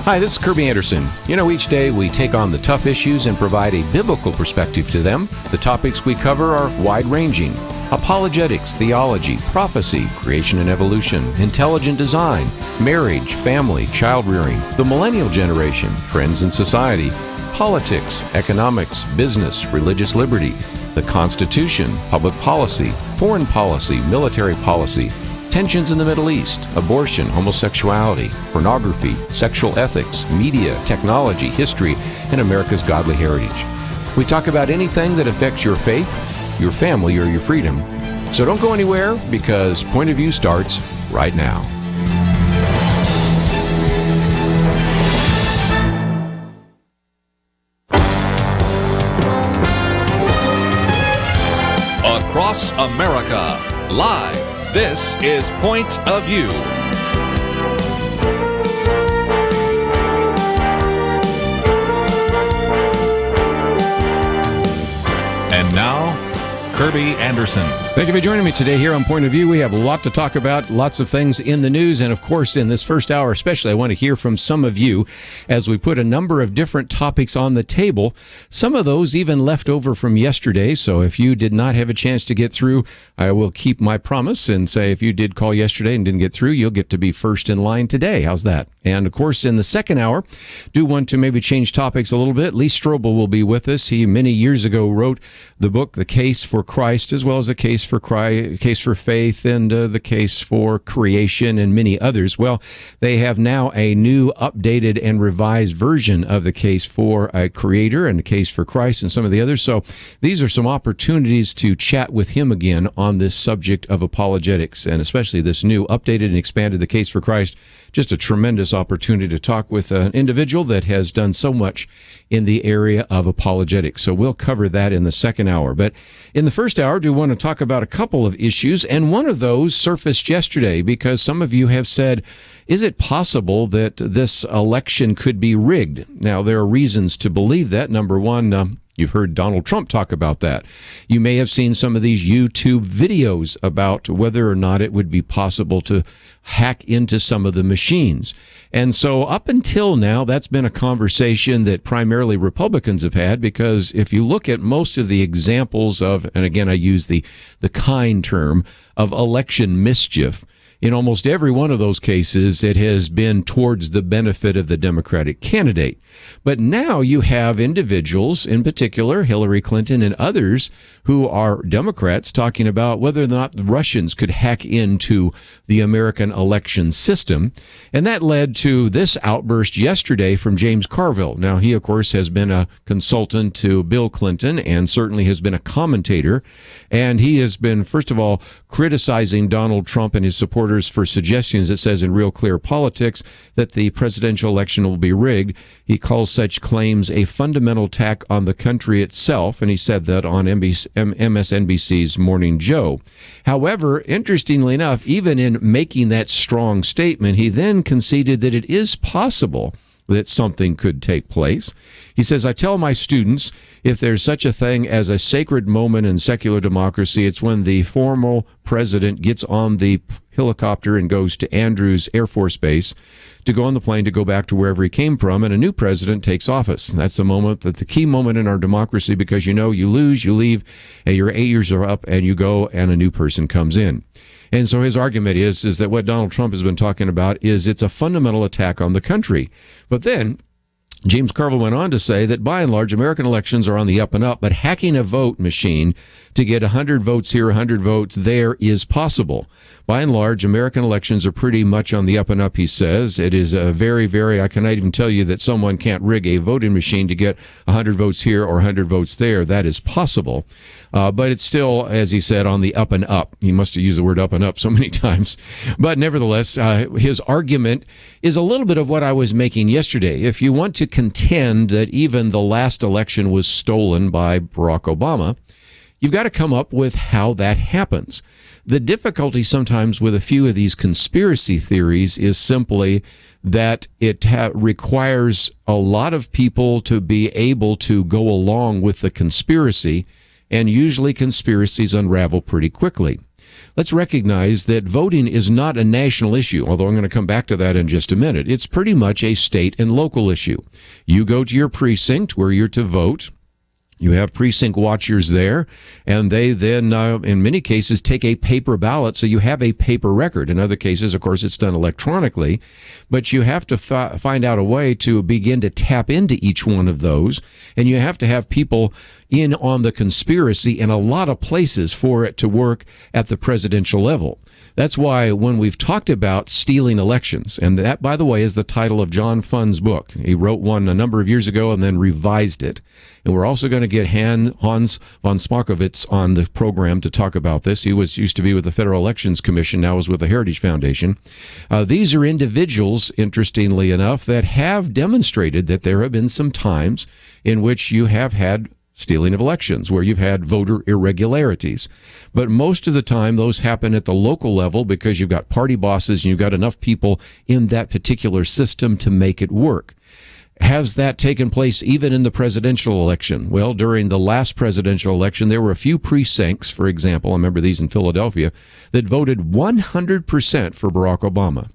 Hi, this is Kerby Anderson. You know, each day we take on the tough issues and provide a biblical perspective to them. The topics we cover are wide-ranging. Apologetics, theology, prophecy, creation and evolution, intelligent design, marriage, family, child-rearing, the millennial generation, trends in society, politics, economics, business, religious liberty, the Constitution, public policy, foreign policy, military policy, tensions in the Middle East, abortion, homosexuality, pornography, sexual ethics, media, technology, history, and America's godly heritage. We talk about anything that affects your faith, your family, or your freedom. So don't go anywhere, because Point of View starts right now. Across America, live. This is Point of View. And now, Kerby Anderson. Thank you for joining me today here on Point of View. We have a lot to talk about, lots of things in the news, and of course in this first hour especially, I want to hear from some of you as we put a number of different topics on the table, some of those even left over from yesterday. So if you did not have a chance to get through, I will keep my promise and say if you did call yesterday and didn't get through, you'll get to be first in line today. How's that? And of course, in the second hour, do want to maybe change topics a little bit. Lee Strobel will be with us. He many years ago wrote the book, The Case for Christ, as well as The Case for Faith, and The Case for Creation, and many others. Well, they have now a new, updated, and revised version of The Case for a Creator and The Case for Christ and some of the others. So these are some opportunities to chat with him again on this subject of apologetics, and especially this new, updated, and expanded The Case for Christ. Just a tremendous opportunity to talk with an individual that has done so much in the area of apologetics. So we'll cover that in the second hour. But in the first hour, I do want to talk about a couple of issues, and one of those surfaced yesterday because some of you have said, is it possible that this election could be rigged? Now, there are reasons to believe that. Number one, you've heard Donald Trump talk about that. You may have seen some of these YouTube videos about whether or not it would be possible to hack into some of the machines. And so up until now, that's been a conversation that primarily Republicans have had, because if you look at most of the examples of, and again, I use the kind term, of election mischief, in almost every one of those cases, it has been towards the benefit of the Democratic candidate. But now you have individuals, in particular Hillary Clinton and others, who are Democrats, talking about whether or not the Russians could hack into the American election system. And that led to this outburst yesterday from James Carville. Now, he, of course, has been a consultant to Bill Clinton and certainly has been a commentator. And he has been, first of all, criticizing Donald Trump and his supporters for suggestions, it says in Real Clear Politics, that the presidential election will be rigged. He calls such claims a fundamental attack on the country itself, and he said that on MSNBC's Morning Joe. However, interestingly enough, even in making that strong statement, he then conceded that it is possible that something could take place. He says, I tell my students, if there's such a thing as a sacred moment in secular democracy, it's when the formal president gets on the helicopter and goes to Andrews Air Force Base to go on the plane to go back to wherever he came from, and a new president takes office. That's the moment, that's the key moment in our democracy, because you know you lose, you leave, and your 8 years are up, and you go, and a new person comes in. And so his argument is that what Donald Trump has been talking about is it's a fundamental attack on the country. But then James Carville went on to say that by and large, American elections are on the up and up, but hacking a vote machine to get 100 votes here, 100 votes there is possible. By and large, American elections are pretty much on the up and up, he says. It is a very, I cannot even tell you that someone can't rig a voting machine to get 100 votes here or 100 votes there. That is possible. But it's still, as he said, on the up and up. He must have used the word up and up so many times. But nevertheless, his argument is a little bit of what I was making yesterday. If you want to contend that even the last election was stolen by Barack Obama, you've got to come up with how that happens. The difficulty sometimes with a few of these conspiracy theories is simply that it requires a lot of people to be able to go along with the conspiracy, and usually conspiracies unravel pretty quickly. let's recognize that voting is not a national issue, although I'm going to come back to that in just a minute. It's pretty much a state and local issue. You go to your precinct where you're to vote. You have precinct watchers there, and they then, in many cases, take a paper ballot, so you have a paper record. In other cases, of course, it's done electronically, but you have to find out a way to begin to tap into each one of those, and you have to have people in on the conspiracy in a lot of places for it to work at the presidential level. That's why when we've talked about stealing elections, and that, by the way, is the title of John Funn's book. He wrote one a number of years ago and then revised it. And we're also going to get Hans von Smarkovitz on the program to talk about this. He used to be with the Federal Elections Commission, now is with the Heritage Foundation. These are individuals, interestingly enough, that have demonstrated that there have been some times in which you have had stealing of elections, where you've had voter irregularities. But most of the time, those happen at the local level because you've got party bosses and you've got enough people in that particular system to make it work. Has that taken place even in the presidential election? Well, during the last presidential election, there were a few precincts, for example, I remember these in Philadelphia, that voted 100% for Barack Obama.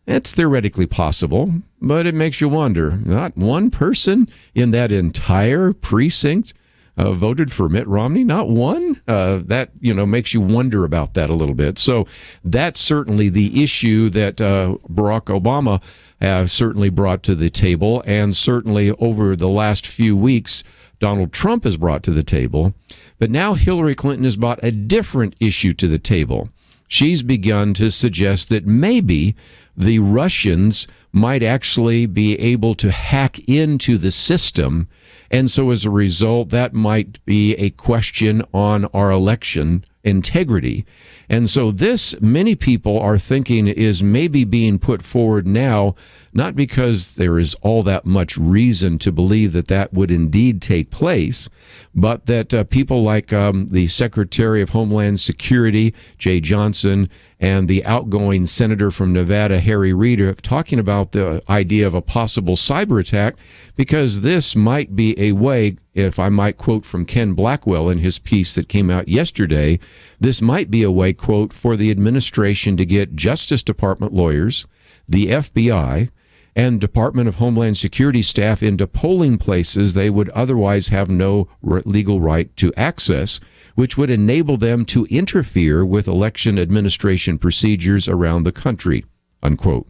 It's theoretically possible, but it makes you wonder. Not one person in that entire precinct voted for Mitt Romney? Not one? That, makes you wonder about that a little bit. So that's certainly the issue that Barack Obama has certainly brought to the table, and certainly over the last few weeks, Donald Trump has brought to the table. But now Hillary Clinton has brought a different issue to the table. She's begun to suggest that maybe the Russians might actually be able to hack into the system. And so as a result, that might be a question on our election integrity. And so this, many people are thinking, is maybe being put forward now, not because there is all that much reason to believe that that would indeed take place, but that people like the Secretary of Homeland Security, Jay Johnson, and the outgoing senator from Nevada, Harry Reid, are talking about the idea of a possible cyber attack, because this might be a way, if I might quote from Ken Blackwell in his piece that came out yesterday, this might be a way, quote, for the administration to get Justice Department lawyers, the FBI, and Department of Homeland Security staff into polling places they would otherwise have no legal right to access, which would enable them to interfere with election administration procedures around the country, unquote.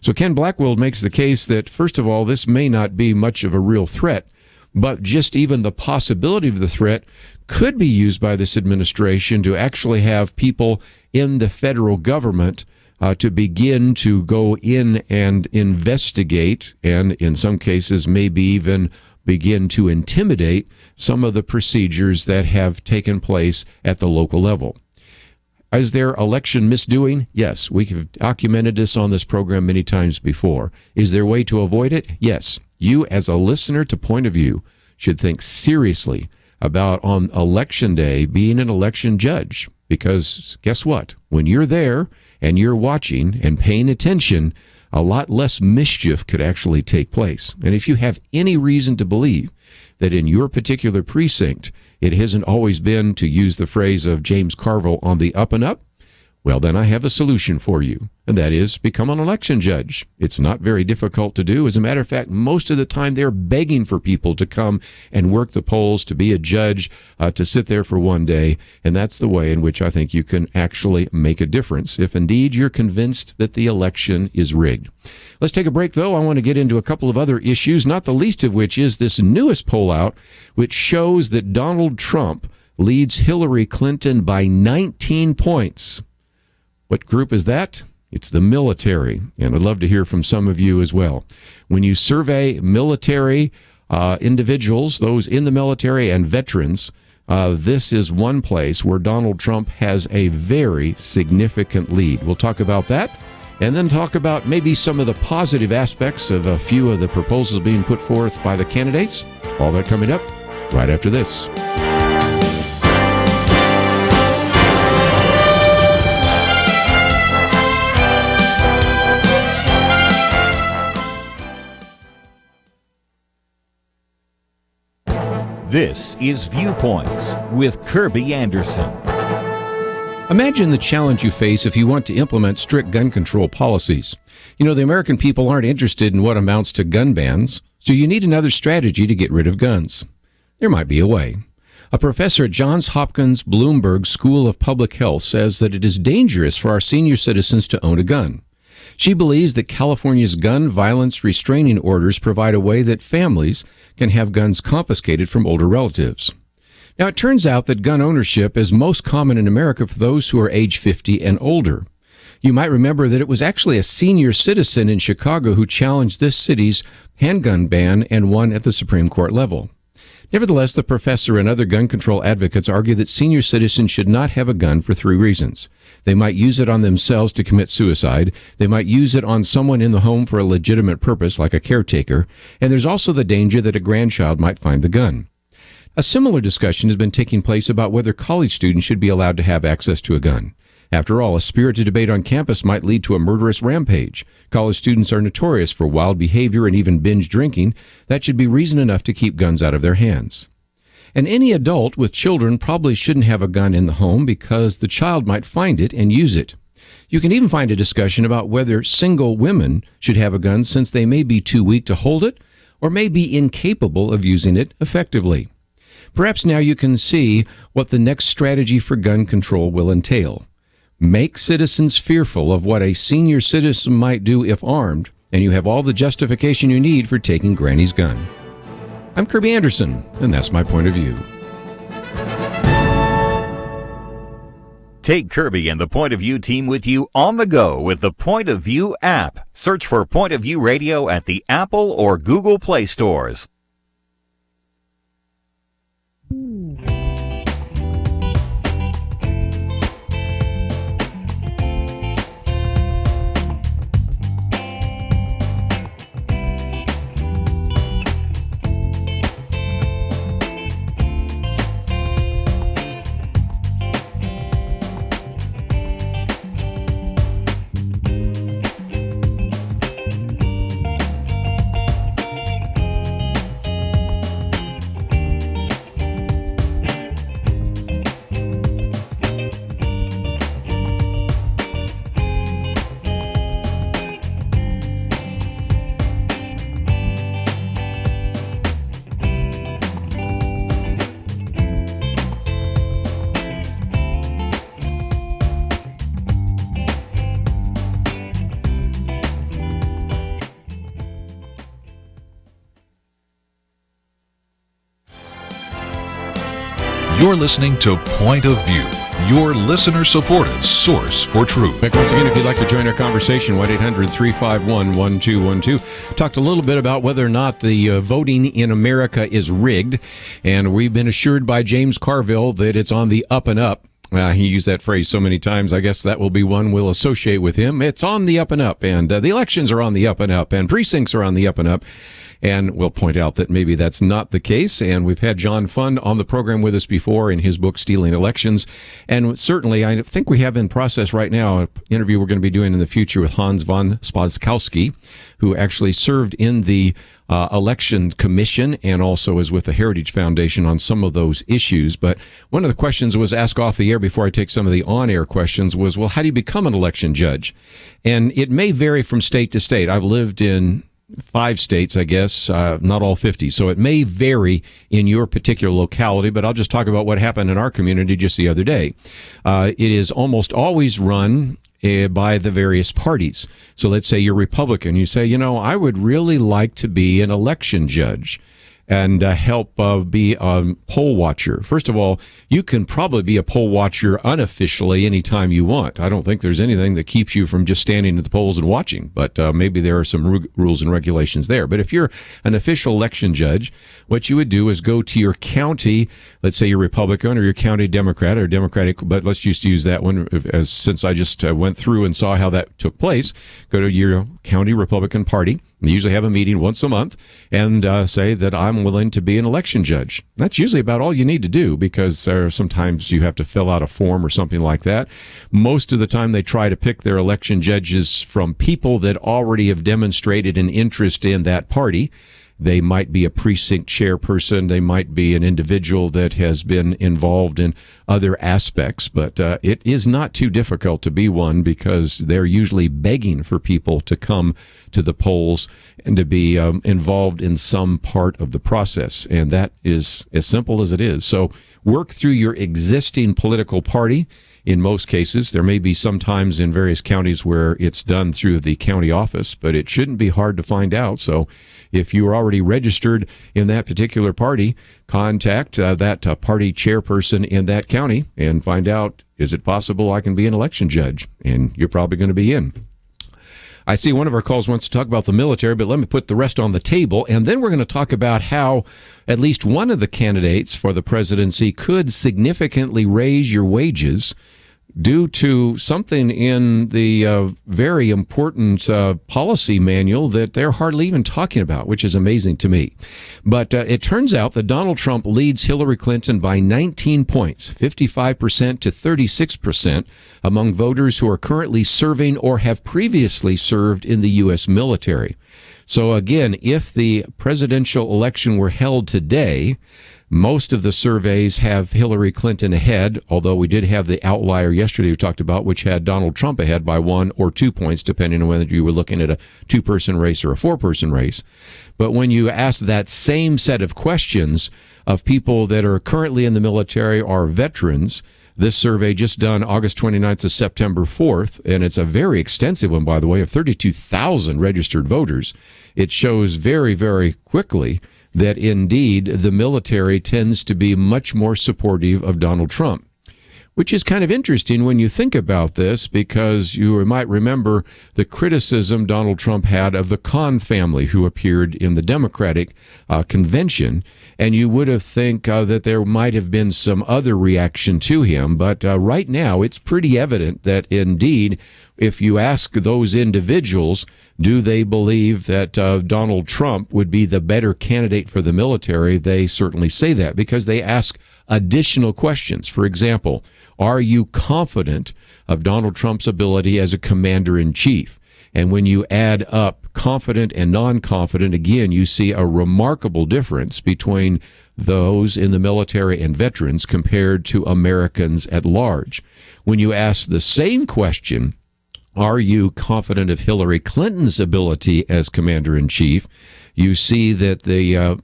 So Ken Blackwell makes the case that, first of all, this may not be much of a real threat, but just even the possibility of the threat could be used by this administration to actually have people in the federal government to begin to go in and investigate, and in some cases maybe even begin to intimidate some of the procedures that have taken place at the local level. Is there election misdoing? Yes, we have documented this on this program many times before. Is there a way to avoid it? Yes. You, as a listener to Point of View, should think seriously about on Election Day being an election judge. Because guess what? When you're there and you're watching and paying attention, a lot less mischief could actually take place. And if you have any reason to believe that in your particular precinct, it hasn't always been, to use the phrase of James Carville, on the up and up, well, then I have a solution for you, and that is become an election judge. It's not very difficult to do. As a matter of fact, most of the time they're begging for people to come and work the polls, to be a judge, to sit there for one day, and that's the way in which I think you can actually make a difference if indeed you're convinced that the election is rigged. Let's take a break, though. I want to get into a couple of other issues, not the least of which is this newest poll out, which shows that Donald Trump leads Hillary Clinton by 19 points. What group is that? It's the military, and I'd love to hear from some of you as well. When you survey military individuals, those in the military and veterans, this is one place where Donald Trump has a very significant lead. We'll talk about that, and then talk about maybe some of the positive aspects of a few of the proposals being put forth by the candidates. All that coming up right after this. This is Viewpoints with Kerby Anderson. Imagine the challenge you face if you want to implement strict gun control policies. You know, the American people aren't interested in what amounts to gun bans, so you need another strategy to get rid of guns. There might be a way. A professor at Johns Hopkins Bloomberg School of Public Health says that it is dangerous for our senior citizens to own a gun. She believes that California's gun violence restraining orders provide a way that families can have guns confiscated from older relatives. Now, it turns out that gun ownership is most common in America for those who are age 50 and older. You might remember that it was actually a senior citizen in Chicago who challenged this city's handgun ban and won at the Supreme Court level. Nevertheless, the professor and other gun control advocates argue that senior citizens should not have a gun for three reasons. They might use it on themselves to commit suicide, they might use it on someone in the home for a legitimate purpose, like a caretaker, and there's also the danger that a grandchild might find the gun. A similar discussion has been taking place about whether college students should be allowed to have access to a gun. After all, a spirited debate on campus might lead to a murderous rampage. College students are notorious for wild behavior and even binge drinking. That should be reason enough to keep guns out of their hands. And any adult with children probably shouldn't have a gun in the home because the child might find it and use it. You can even find a discussion about whether single women should have a gun since they may be too weak to hold it or may be incapable of using it effectively. Perhaps now you can see what the next strategy for gun control will entail. Make citizens fearful of what a senior citizen might do if armed, and you have all the justification you need for taking Granny's gun. I'm Kerby Anderson, and that's my point of view. Take Kerby and the Point of View team with you on the go with the Point of View app. Search for Point of View Radio at the Apple or Google Play stores. You're listening to Point of View, your listener-supported source for truth. Back once again, if you'd like to join our conversation, 1-800-351-1212. Talked a little bit about whether or not the voting in America is rigged, and we've been assured by James Carville that it's on the up and up. He used that phrase so many times, I guess that will be one we'll associate with him. It's on the up and up, and the elections are on the up and up, and precincts are on the up and up. And we'll point out that maybe that's not the case. And we've had John Fund on the program with us before in his book, Stealing Elections. And certainly, I think we have in process right now an interview we're going to be doing in the future with Hans von Spaskowski, who actually served in the Election Commission and also is with the Heritage Foundation on some of those issues. But one of the questions was asked off the air before I take some of the on-air questions was, well, how do you become an election judge? And it may vary from state to state. I've lived in 5 states, I guess, not all 50. So it may vary in your particular locality, but I'll just talk about what happened in our community just the other day. It is almost always run by the various parties. So let's say you're Republican. You say, I would really like to be an election judge and help be a poll watcher. First of all, you can probably be a poll watcher unofficially anytime you want. I don't think there's anything that keeps you from just standing at the polls and watching, but maybe there are some rules and regulations there. But if you're an official election judge, what you would do is go to your county, let's say you're Republican or your county Democrat or Democratic, but let's just use that one since I just went through and saw how that took place. Go to your county Republican Party. They usually have a meeting once a month and say that I'm willing to be an election judge. That's usually about all you need to do because sometimes you have to fill out a form or something like that. Most of the time they try to pick their election judges from people that already have demonstrated an interest in that party. They might be a precinct chairperson. They might be an individual that has been involved in other aspects. But it is not too difficult to be one because they're usually begging for people to come to the polls and to be involved in some part of the process. And that is as simple as it is. So work through your existing political party. In most cases, there may be some times in various counties where it's done through the county office, but it shouldn't be hard to find out. So if you are already registered in that particular party, contact that party chairperson in that county and find out, is it possible I can be an election judge? And you're probably going to be in. I see one of our calls wants to talk about the military, but let me put the rest on the table. And then we're going to talk about how at least one of the candidates for the presidency could significantly raise your wages due to something in the very important policy manual that they're hardly even talking about, which is amazing to me. But it turns out that Donald Trump leads Hillary Clinton by 19 points, 55% to 36% among voters who are currently serving or have previously served in the U.S. military. So again, if the presidential election were held today, most of the surveys have Hillary Clinton ahead, although we did have the outlier yesterday we talked about, which had Donald Trump ahead by 1 or 2 points, depending on whether you were looking at a 2-person race or a 4-person race. But when you ask that same set of questions of people that are currently in the military or veterans, this survey just done August 29th to September 4th, and it's a very extensive one, by the way, of 32,000 registered voters. It shows very, very quickly that indeed the military tends to be much more supportive of Donald Trump, which is kind of interesting when you think about this, because you might remember the criticism Donald Trump had of the Khan family who appeared in the Democratic convention, and you would have think that there might have been some other reaction to him. But right now, it's pretty evident that indeed, if you ask those individuals, do they believe that Donald Trump would be the better candidate for the military, they certainly say that because they ask additional questions. For example, are you confident of Donald Trump's ability as a commander-in-chief? And when you add up confident and non-confident, again, you see a remarkable difference between those in the military and veterans compared to Americans at large. When you ask the same question, are you confident of Hillary Clinton's ability as commander-in-chief? You see that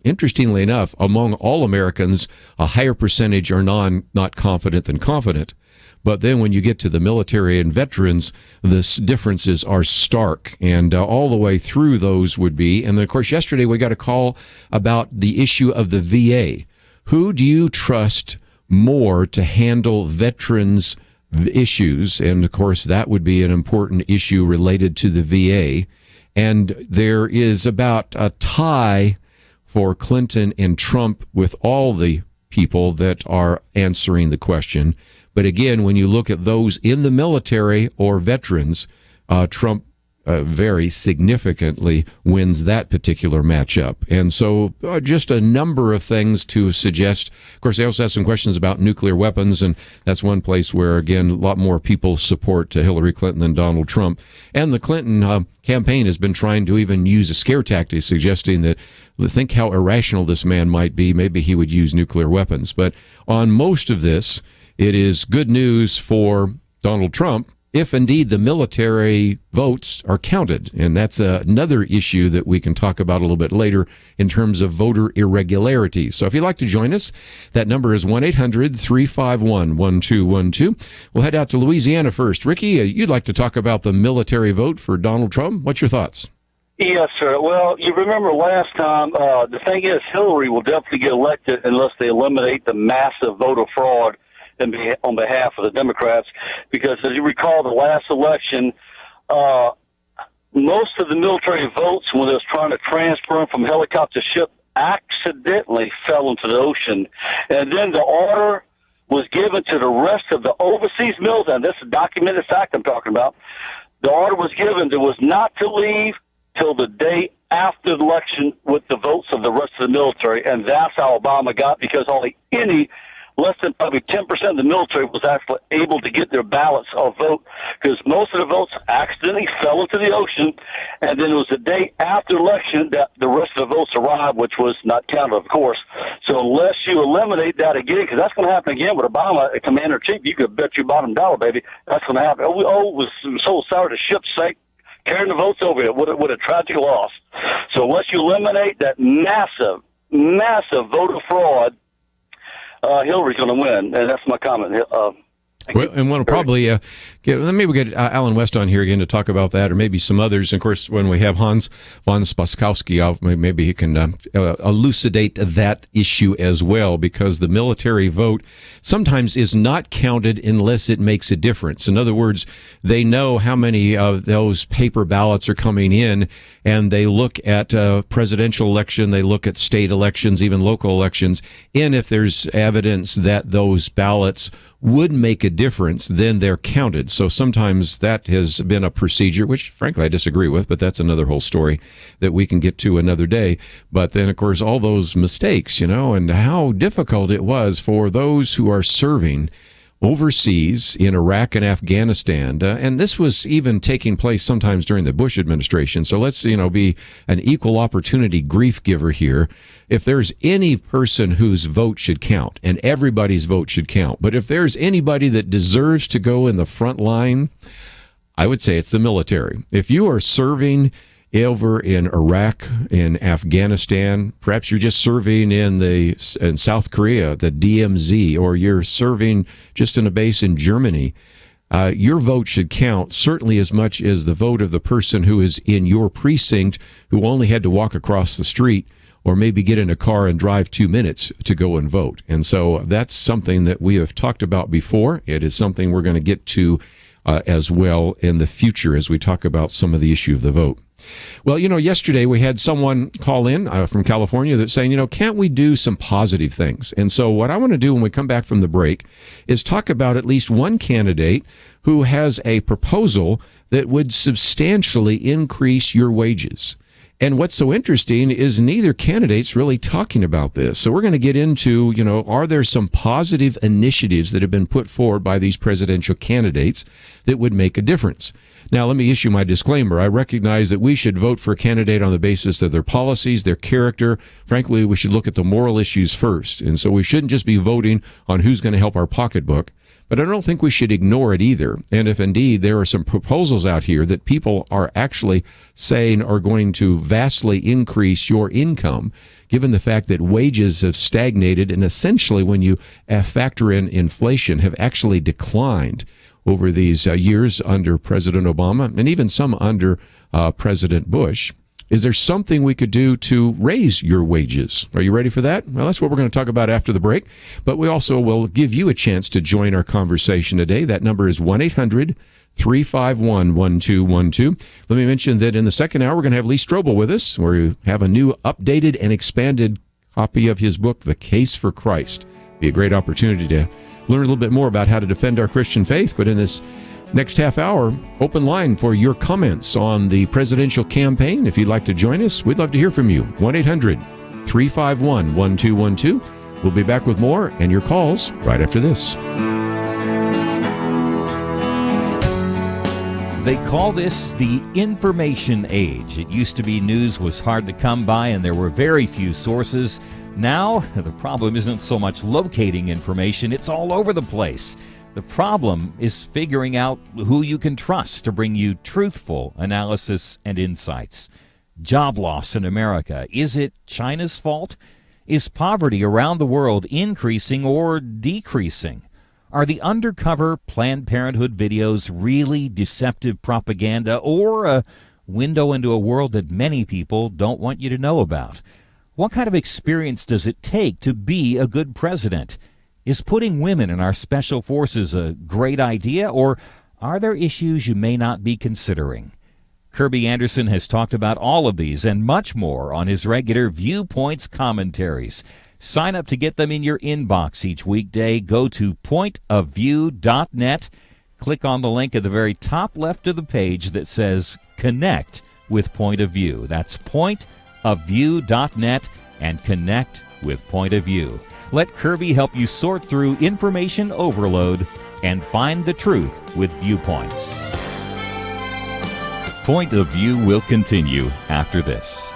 interestingly enough, among all Americans, a higher percentage are not confident than confident. But then when you get to the military and veterans, the differences are stark. And all the way through those would be. And then, of course, yesterday we got a call about the issue of the VA. Who do you trust more to handle veterans' issues? And, of course, that would be an important issue related to the VA. And there is about a tie for Clinton and Trump with all the people that are answering the question. But again, when you look at those in the military or veterans, Trump very significantly wins that particular matchup. And so just a number of things to suggest. Of course, they also have some questions about nuclear weapons, and that's one place where, again, a lot more people support Hillary Clinton than Donald Trump. And the Clinton campaign has been trying to even use a scare tactic, suggesting that, think how irrational this man might be. Maybe he would use nuclear weapons. But on most of this, it is good news for Donald Trump if indeed the military votes are counted. And that's another issue that we can talk about a little bit later in terms of voter irregularities. So if you'd like to join us, that number is 1-800-351-1212. We'll head out to Louisiana first. Ricky, you'd like to talk about the military vote for Donald Trump. What's your thoughts? Yes, sir. Well, you remember last time, the thing is Hillary will definitely get elected unless they eliminate the massive voter fraud on behalf of the Democrats, because as you recall, the last election, most of the military votes, when they was trying to transfer them from helicopter ship, accidentally fell into the ocean. And then the order was given to the rest of the overseas military, and this is a documented fact I'm talking about. The order was given that was not to leave till the day after the election with the votes of the rest of the military, and that's how Obama got, because only any less than probably 10% of the military was actually able to get their ballots or vote, because most of the votes accidentally fell into the ocean, and then it was the day after election that the rest of the votes arrived, which was not counted, of course. So unless you eliminate that again, because that's going to happen again with Obama, a commander-in-chief, you could bet your bottom dollar, baby, that's going to happen. It was so sorry the ship sank, carrying the votes over it. What a tragic loss. So unless you eliminate that massive voter fraud, Hillary's going to win, and that's my comment. Well, and we'll probably maybe we get Alan West on here again to talk about that, or maybe some others. And of course, when we have Hans von Spaskowski out, maybe he can elucidate that issue as well, because the military vote sometimes is not counted unless it makes a difference. In other words, they know how many of those paper ballots are coming in, and they look at presidential election, they look at state elections, even local elections, and if there's evidence that those ballots would make a difference, then they're counted. So sometimes that has been a procedure, which frankly I disagree with, but that's another whole story that we can get to another day. But then, of course, all those mistakes, and how difficult it was for those who are serving overseas in Iraq and Afghanistan. And this was even taking place sometimes during the Bush administration. So let's, be an equal opportunity grief giver here. If there's any person whose vote should count, and everybody's vote should count, but if there's anybody that deserves to go in the front line, I would say it's the military. If you are serving over in Iraq, in Afghanistan, perhaps you're just serving in South Korea, the DMZ, or you're serving just in a base in Germany, your vote should count certainly as much as the vote of the person who is in your precinct, who only had to walk across the street or maybe get in a car and drive 2 minutes to go and vote. And so that's something that we have talked about before. It is something we're going to get to as well in the future as we talk about some of the issue of the vote. Well, yesterday we had someone call in from California that's saying, can't we do some positive things? And so what I want to do when we come back from the break is talk about at least one candidate who has a proposal that would substantially increase your wages. And what's so interesting is neither candidate's really talking about this. So we're going to get into, are there some positive initiatives that have been put forward by these presidential candidates that would make a difference? Now, let me issue my disclaimer. I recognize that we should vote for a candidate on the basis of their policies, their character. Frankly, we should look at the moral issues first. And so we shouldn't just be voting on who's going to help our pocketbook. But I don't think we should ignore it either. And if indeed there are some proposals out here that people are actually saying are going to vastly increase your income, given the fact that wages have stagnated and essentially, when you factor in inflation, have actually declined over these years under President Obama and even some under President Bush. Is there something we could do to raise your wages? Are you ready for that? Well, that's what we're going to talk about after the break. But we also will give you a chance to join our conversation today. That number is 1-800-351-1212. Let me mention that in the second hour, we're going to have Lee Strobel with us, where we have a new updated and expanded copy of his book, The Case for Christ. Be a great opportunity to learn a little bit more about how to defend our Christian faith. But in this next half hour, open line for your comments on the presidential campaign. If you'd like to join us, we'd love to hear from you. 1-800-351-1212. We'll be back with more and your calls right after this. They call this the information age. It used to be news was hard to come by and there were very few sources. Now, the problem isn't so much locating information, it's all over the place. The problem is figuring out who you can trust to bring you truthful analysis and insights. Job loss in America, is it China's fault? Is poverty around the world increasing or decreasing? Are the undercover Planned Parenthood videos really deceptive propaganda or a window into a world that many people don't want you to know about? What kind of experience does it take to be a good president? Is putting women in our special forces a great idea, or are there issues you may not be considering? Kerby Anderson has talked about all of these and much more on his regular Viewpoints commentaries. Sign up to get them in your inbox each weekday. Go to pointofview.net. Click on the link at the very top left of the page that says Connect with Point of View. That's pointofview.net and connect with Point of View. Let Kerby help you sort through information overload and find the truth with viewpoints. Point of View will continue after this.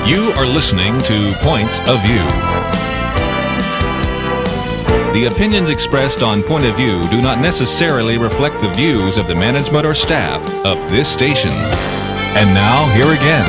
You are listening to Point of View. The opinions expressed on Point of View do not necessarily reflect the views of the management or staff of this station. And now, here again,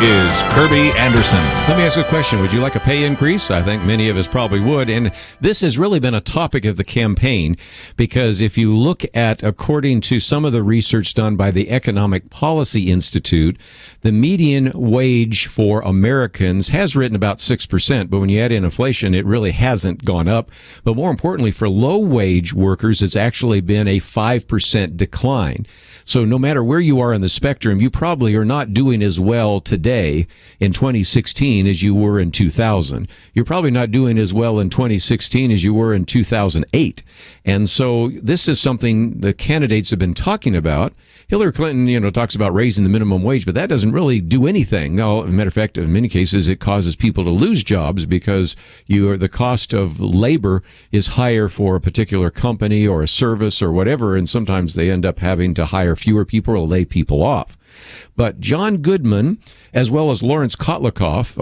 is Kerby Anderson. Let me ask you a question. Would you like a pay increase? I think many of us probably would. And this has really been a topic of the campaign because if you look at, according to some of the research done by the Economic Policy Institute, the median wage for Americans has risen about 6%. But when you add in inflation, it really hasn't gone up. But more importantly, for low wage workers, it's actually been a 5% decline. So no matter where you are in the spectrum, you probably are not doing as well today in 2016 as you were in 2000. You're probably not doing as well in 2016 as you were in 2008. And so this is something the candidates have been talking about. Hillary Clinton, talks about raising the minimum wage, but that doesn't really do anything. No, as a matter of fact, in many cases, it causes people to lose jobs because the cost of labor is higher for a particular company or a service or whatever, and sometimes they end up having to hire fewer people or lay people off. But John Goodman, as well as Lawrence Kotlikoff,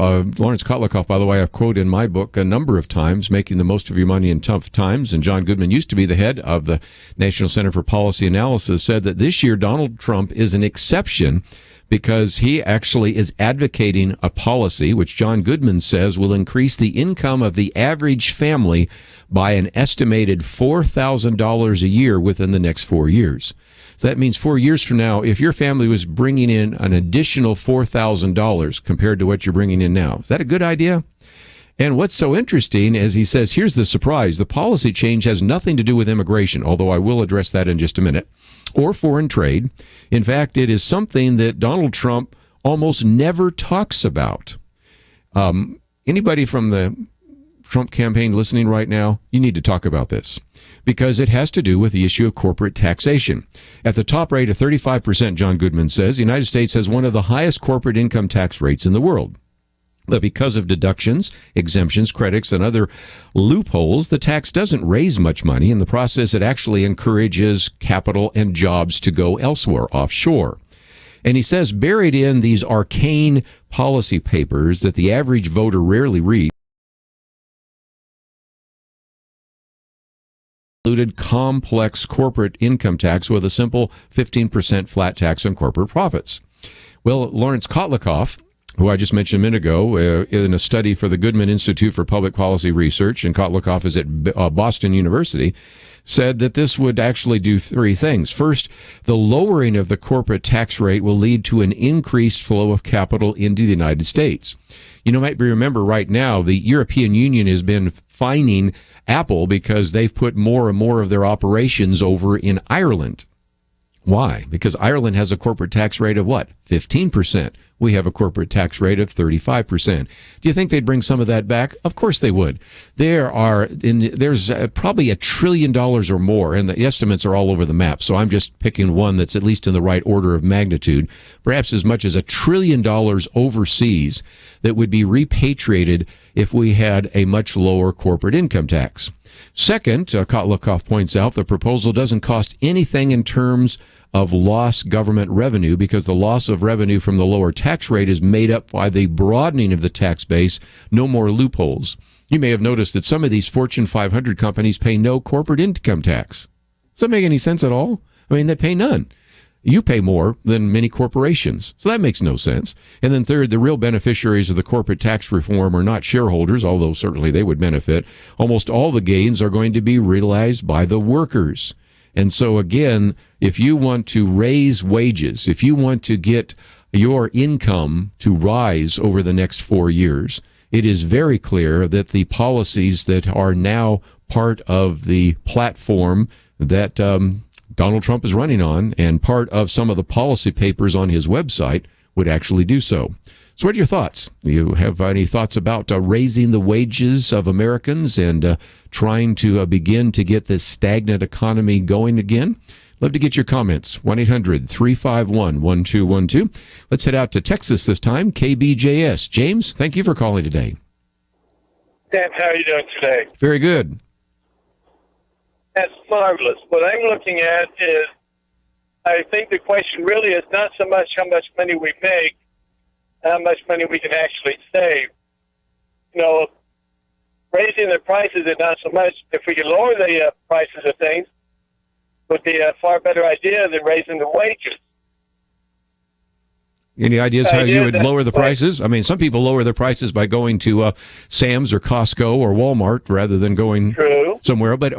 by the way, I've quoted in my book a number of times, Making the Most of Your Money in Tough Times, and John Goodman used to be the head of the National Center for Policy Analysis, said that this year Donald Trump is an exception because he actually is advocating a policy which John Goodman says will increase the income of the average family by an estimated $4,000 a year within the next 4 years. So that means 4 years from now, if your family was bringing in an additional $4,000 compared to what you're bringing in now, is that a good idea? And what's so interesting is he says, here's the surprise. The policy change has nothing to do with immigration, although I will address that in just a minute, or foreign trade. In fact, it is something that Donald Trump almost never talks about. Anybody from the Trump campaign listening right now, you need to talk about this because it has to do with the issue of corporate taxation. At the top rate of 35%, John Goodman says, the United States has one of the highest corporate income tax rates in the world. But because of deductions, exemptions, credits, and other loopholes, the tax doesn't raise much money. In the process, it actually encourages capital and jobs to go elsewhere, offshore. And he says, buried in these arcane policy papers that the average voter rarely reads, included complex corporate income tax with a simple 15% flat tax on corporate profits. Well, Lawrence Kotlikoff, who I just mentioned a minute ago, in a study for the Goodman Institute for Public Policy Research, and Kotlikoff is at Boston University, said that this would actually do three things. First, the lowering of the corporate tax rate will lead to an increased flow of capital into the United States. You might remember right now, the European Union has been fining Apple because they've put more and more of their operations over in Ireland. Why? Because Ireland has a corporate tax rate of what? 15%. We have a corporate tax rate of 35%. Do you think they'd bring some of that back? Of course they would. There's probably $1 trillion or more, and the estimates are all over the map. So I'm just picking one that's at least in the right order of magnitude. Perhaps as much as $1 trillion overseas that would be repatriated if we had a much lower corporate income tax. Second, Kotlikoff points out the proposal doesn't cost anything in terms of lost government revenue because the loss of revenue from the lower tax rate is made up by the broadening of the tax base, no more loopholes. You may have noticed that some of these Fortune 500 companies pay no corporate income tax. Does that make any sense at all? I mean, they pay none. You pay more than many corporations, so that makes no sense. And then third, the real beneficiaries of the corporate tax reform are not shareholders, although certainly they would benefit. Almost all the gains are going to be realized by the workers. And so again, if you want to raise wages, if you want to get your income to rise over the next 4 years, it is very clear that the policies that are now part of the platform that Donald Trump is running on and part of some of the policy papers on his website would actually do so. So what are your thoughts? Do you have any thoughts about raising the wages of Americans and trying to begin to get this stagnant economy going again? Love to get your comments. 1-800-351-1212. Let's head out to Texas this time. KBJS. James, thank you for calling today. Dan, how are you doing today? Very good. That's marvelous. What I'm looking at is, I think the question really is not so much how much money we make, how much money we can actually save. Raising the prices is not so much. If we can lower the prices of things, would be a far better idea than raising the wages. Any ideas how you would that's lower the prices? I mean, some people lower their prices by going to Sam's or Costco or Walmart rather than going somewhere. But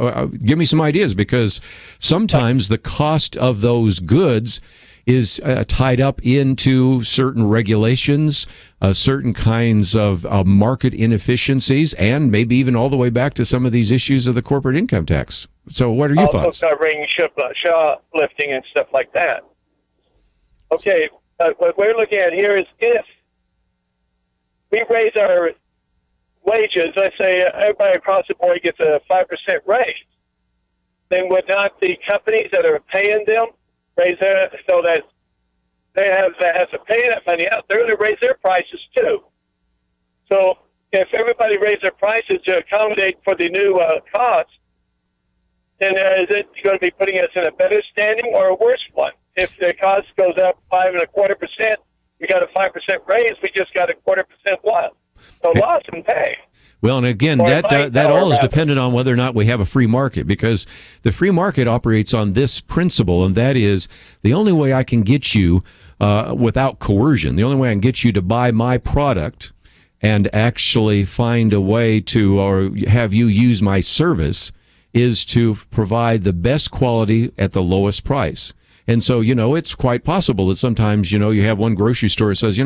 give me some ideas, because sometimes the cost of those goods is tied up into certain regulations, certain kinds of market inefficiencies, and maybe even all the way back to some of these issues of the corporate income tax. So what are your thoughts? Also covering shoplifting and stuff like that. Okay, what we're looking at here is if we raise our wages, let's say everybody across the board gets a 5% raise, then would not the companies that are paying them raise their, so that they have to pay that money out, they're going to raise their prices too. So if everybody raise their prices to accommodate for the new costs, then is it going to be putting us in a better standing or a worse one? If the cost goes up 5.25%, we got a 5% raise, we just got a 0.25% loss. So loss in pay. Well, and again, that all is dependent on whether or not we have a free market, because the free market operates on this principle, and that is the only way I can get you without coercion, the only way I can get you to buy my product and actually find a way to, or have you use my service, is to provide the best quality at the lowest price. And so, it's quite possible that sometimes, you have one grocery store that says,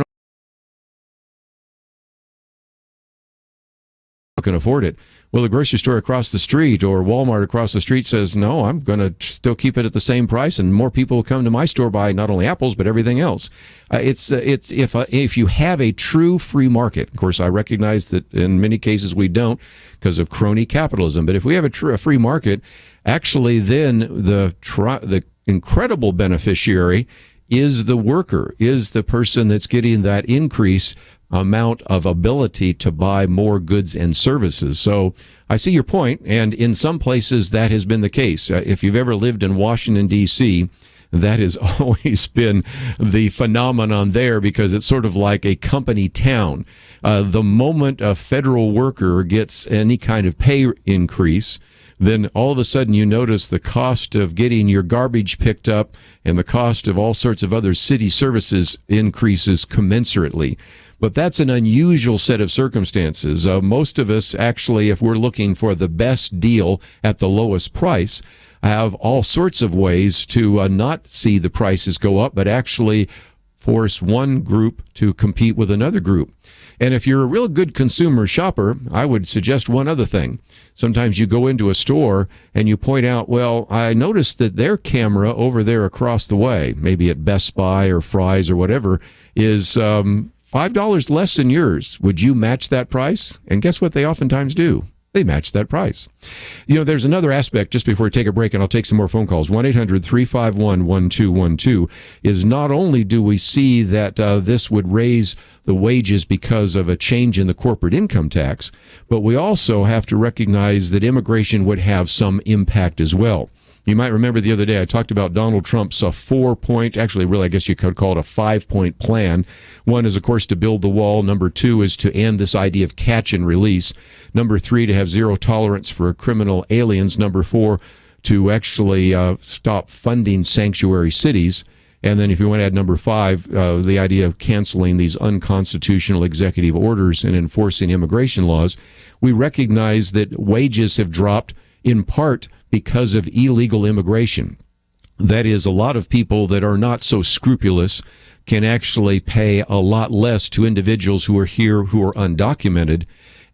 can afford it. Well, the grocery store across the street or Walmart across the street says, no, I'm going to still keep it at the same price, and more people will come to my store buy not only apples but everything else. It's if you have a true free market. Of course, I recognize that in many cases we don't because of crony capitalism. But if we have a free market, actually, then the incredible beneficiary is the worker, is the person that's getting that increase amount of ability to buy more goods and services. So I see your point, and in some places that has been the case. If you've ever lived in Washington, D.C., that has always been the phenomenon there, because it's sort of like a company town. The moment a federal worker gets any kind of pay increase, then all of a sudden you notice the cost of getting your garbage picked up and the cost of all sorts of other city services increases commensurately. But that's an unusual set of circumstances. Most of us actually, if we're looking for the best deal at the lowest price, have all sorts of ways to not see the prices go up, but actually force one group to compete with another group. And if you're a real good consumer shopper, I would suggest one other thing. Sometimes you go into a store and you point out, well, I noticed that their camera over there across the way, maybe at Best Buy or Fry's or whatever, is $5 less than yours. Would you match that price? And guess what they oftentimes do? They match that price. There's another aspect, just before we take a break, and I'll take some more phone calls. 1-800-351-1212 is not only do we see that this would raise the wages because of a change in the corporate income tax, but we also have to recognize that immigration would have some impact as well. You might remember the other day I talked about Donald Trump's 4-point, actually really I guess you could call it a 5-point plan. One is, of course, to build the wall. Number 2 is to end this idea of catch and release. Number 3, to have zero tolerance for criminal aliens. Number 4, to actually stop funding sanctuary cities. And then if you want to add number 5, the idea of canceling these unconstitutional executive orders and enforcing immigration laws. We recognize that wages have dropped in part because of illegal immigration. That is, a lot of people that are not so scrupulous can actually pay a lot less to individuals who are here who are undocumented,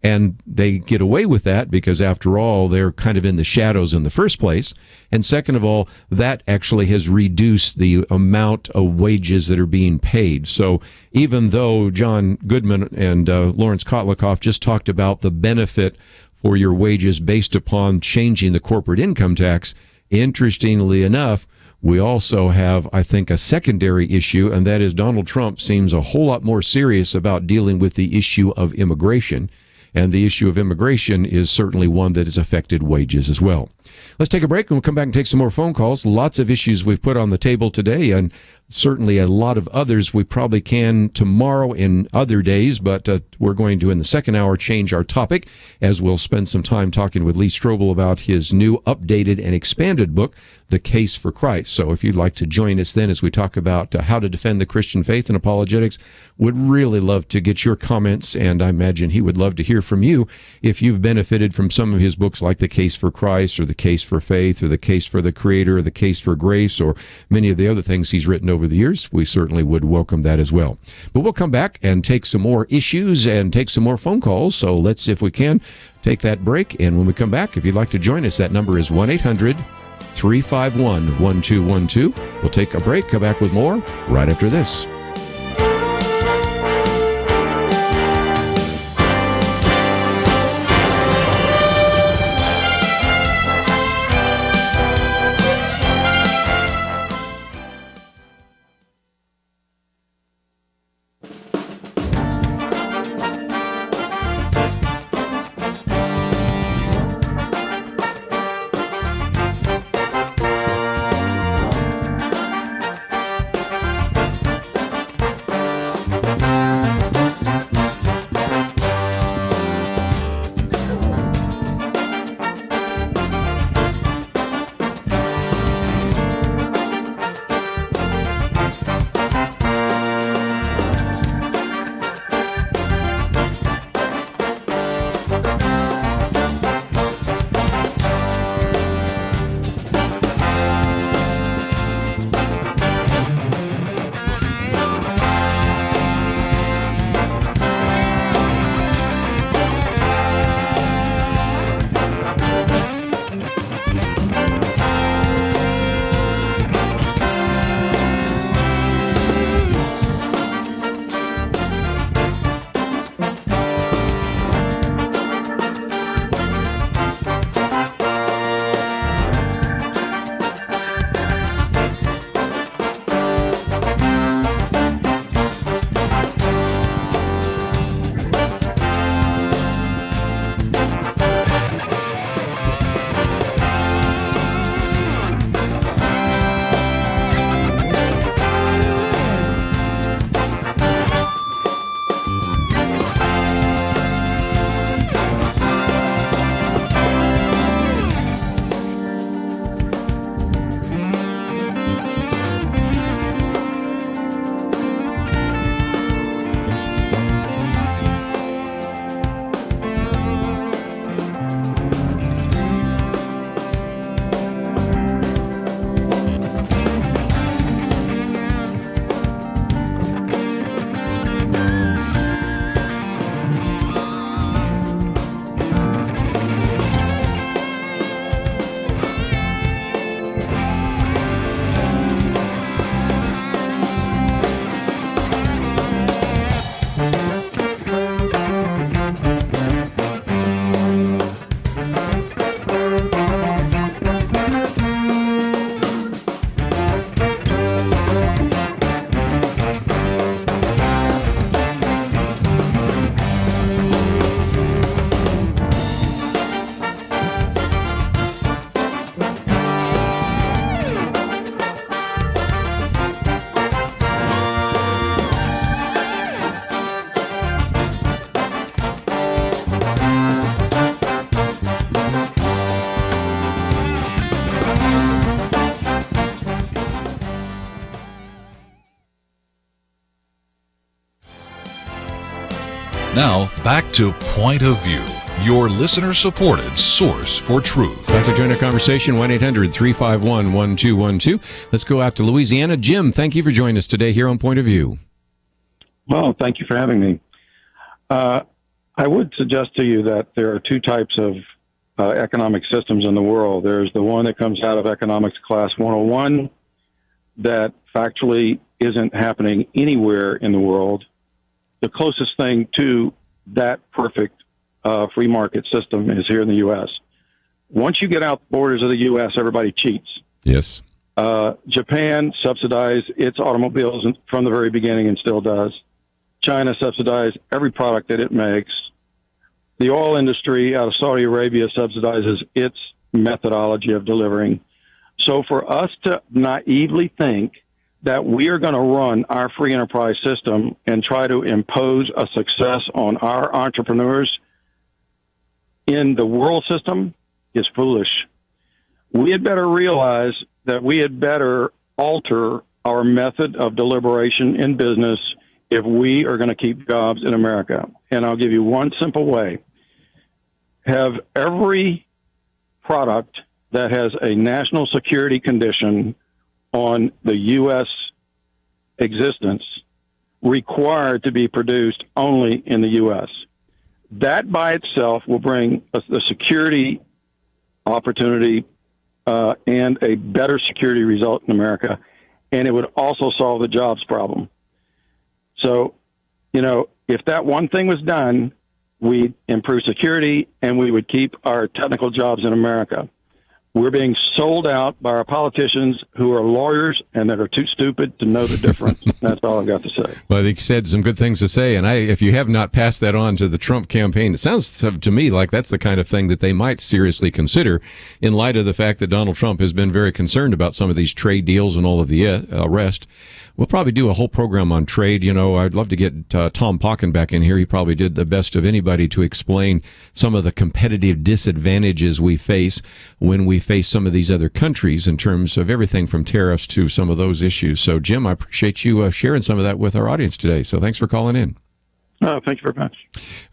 and they get away with that because, after all, they're kind of in the shadows in the first place. And second of all, that actually has reduced the amount of wages that are being paid. So even though John Goodman and Lawrence Kotlikoff just talked about the benefit for your wages based upon changing the corporate income tax, interestingly enough, we also have, I think, a secondary issue, and that is Donald Trump seems a whole lot more serious about dealing with the issue of immigration. And the issue of immigration is certainly one that has affected wages as well. Let's take a break, and we'll come back and take some more phone calls. Lots of issues we've put on the table today, and certainly a lot of others we probably can tomorrow in other days, but we're going to, in the second hour, change our topic as we'll spend some time talking with Lee Strobel about his new updated and expanded book, The Case for Christ. So if you'd like to join us then as we talk about how to defend the Christian faith and apologetics, would really love to get your comments, and I imagine he would love to hear from you if you've benefited from some of his books like The Case for Christ or The Case for Faith or The Case for the Creator or The Case for Grace or many of the other things he's written over the years. We certainly would welcome that as well. But we'll come back and take some more issues and take some more phone calls. So let's, if we can, take that break. And when we come back, if you'd like to join us, that number is 1-800-351-1212. We'll take a break, come back with more right after this. Now, back to Point of View, your listener-supported source for truth. Like to join our conversation, 1-800-351-1212. Let's go out to Louisiana. Jim, thank you for joining us today here on Point of View. Well, thank you for having me. I would suggest to you that there are two types of economic systems in the world. There's the one that comes out of economics class 101 that factually isn't happening anywhere in the world. The closest thing to that perfect free market system is here in the U.S. Once you get out the borders of the U.S., everybody cheats. Yes. Japan subsidized its automobiles from the very beginning and still does. China subsidized every product that it makes. The oil industry out of Saudi Arabia subsidizes its methodology of delivering. So for us to naively think that we are going to run our free enterprise system and try to impose a success on our entrepreneurs in the world system is foolish. We had better realize that we had better alter our method of deliberation in business if we are going to keep jobs in America. And I'll give you one simple way. Have every product that has a national security condition on the U.S. existence required to be produced only in the U.S. That by itself will bring the security opportunity and a better security result in America, and it would also solve the jobs problem. So, if that one thing was done, we'd improve security and we would keep our technical jobs in America. We're being sold out by our politicians who are lawyers and that are too stupid to know the difference. That's all I've got to say. Well, I think you said some good things to say, and if you have not passed that on to the Trump campaign, it sounds to me like that's the kind of thing that they might seriously consider in light of the fact that Donald Trump has been very concerned about some of these trade deals and all of the rest. We'll probably do a whole program on trade. I'd love to get Tom Pocken back in here. He probably did the best of anybody to explain some of the competitive disadvantages we face when we face some of these other countries in terms of everything from tariffs to some of those issues. So, Jim, I appreciate you sharing some of that with our audience today. So thanks for calling in. Oh, thank you very much.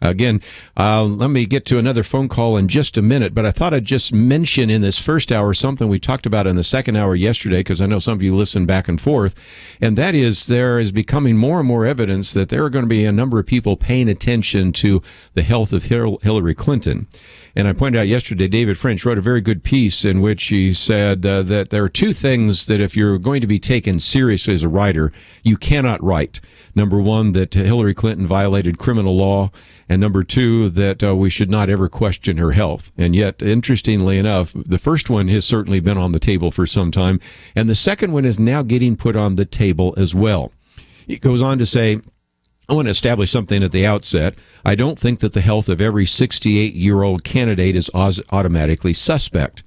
Again, let me get to another phone call in just a minute, but I thought I'd just mention in this first hour something we talked about in the second hour yesterday, because I know some of you listen back and forth, and that is there is becoming more and more evidence that there are going to be a number of people paying attention to the health of Hillary Clinton. And I pointed out yesterday, David French wrote a very good piece in which he said that there are two things that if you're going to be taken seriously as a writer, you cannot write. Number one, that Hillary Clinton violated criminal law, and number two, that we should not ever question her health. And yet, interestingly enough, the first one has certainly been on the table for some time, and the second one is now getting put on the table as well. He goes on to say, I want to establish something at the outset. I don't think that the health of every 68-year-old candidate is automatically suspect.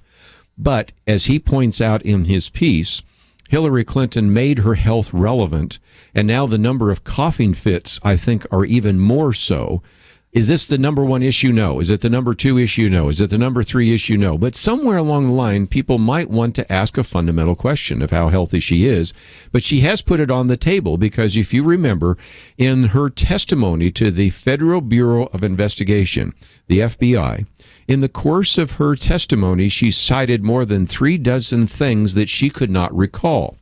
But, as he points out in his piece, Hillary Clinton made her health relevant, and now the number of coughing fits, I think, are even more so. Is this the number one issue? No. Is it the number two issue? No. Is it the number three issue? No. But somewhere along the line, people might want to ask a fundamental question of how healthy she is. But she has put it on the table because if you remember, in her testimony to the Federal Bureau of Investigation, the FBI, in the course of her testimony, she cited more than 36 things that she could not recall.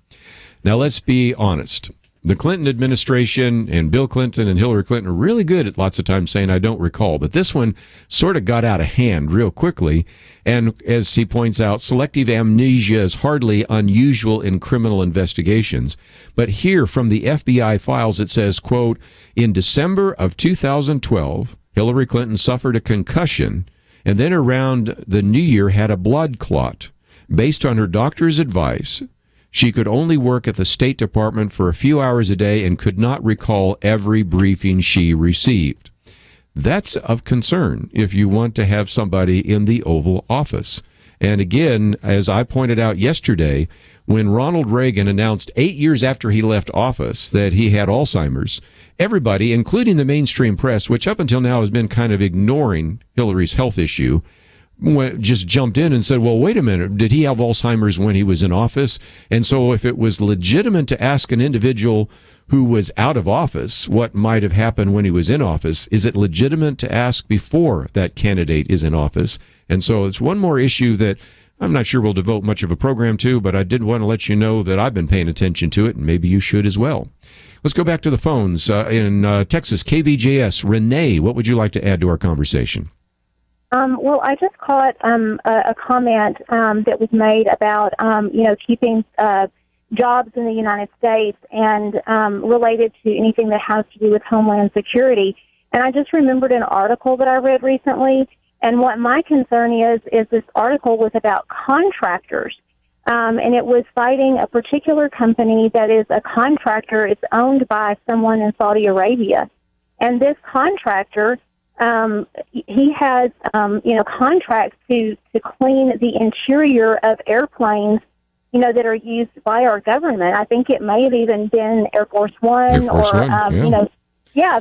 Now, let's be honest. The Clinton administration and Bill Clinton and Hillary Clinton are really good at lots of times saying, I don't recall. But this one sort of got out of hand real quickly. And as he points out, selective amnesia is hardly unusual in criminal investigations. But here from the FBI files, it says, quote, in December of 2012, Hillary Clinton suffered a concussion and then around the new year had a blood clot. Based on her doctor's advice, she could only work at the State Department for a few hours a day and could not recall every briefing she received. That's of concern if you want to have somebody in the Oval Office. And again, as I pointed out yesterday, when Ronald Reagan announced 8 years after he left office that he had Alzheimer's, everybody, including the mainstream press, which up until now has been kind of ignoring Hillary's health issue, just jumped in and said, well, wait a minute, did he have Alzheimer's when he was in office? And so if it was legitimate to ask an individual who was out of office what might have happened when he was in office, is it legitimate to ask before that candidate is in office? And so it's one more issue that I'm not sure we'll devote much of a program to, but I did want to let you know that I've been paying attention to it, and maybe you should as well. Let's go back to the phones. In Texas, KBJS, Renee, what would you like to add to our conversation? Well, I just caught a comment that was made about, keeping jobs in the United States and related to anything that has to do with Homeland Security. And I just remembered an article that I read recently. And what my concern is this article was about contractors. And it was citing a particular company that is a contractor. It's owned by someone in Saudi Arabia. And this contractor, he has, contracts to clean the interior of airplanes that are used by our government. I think it may have even been Air Force One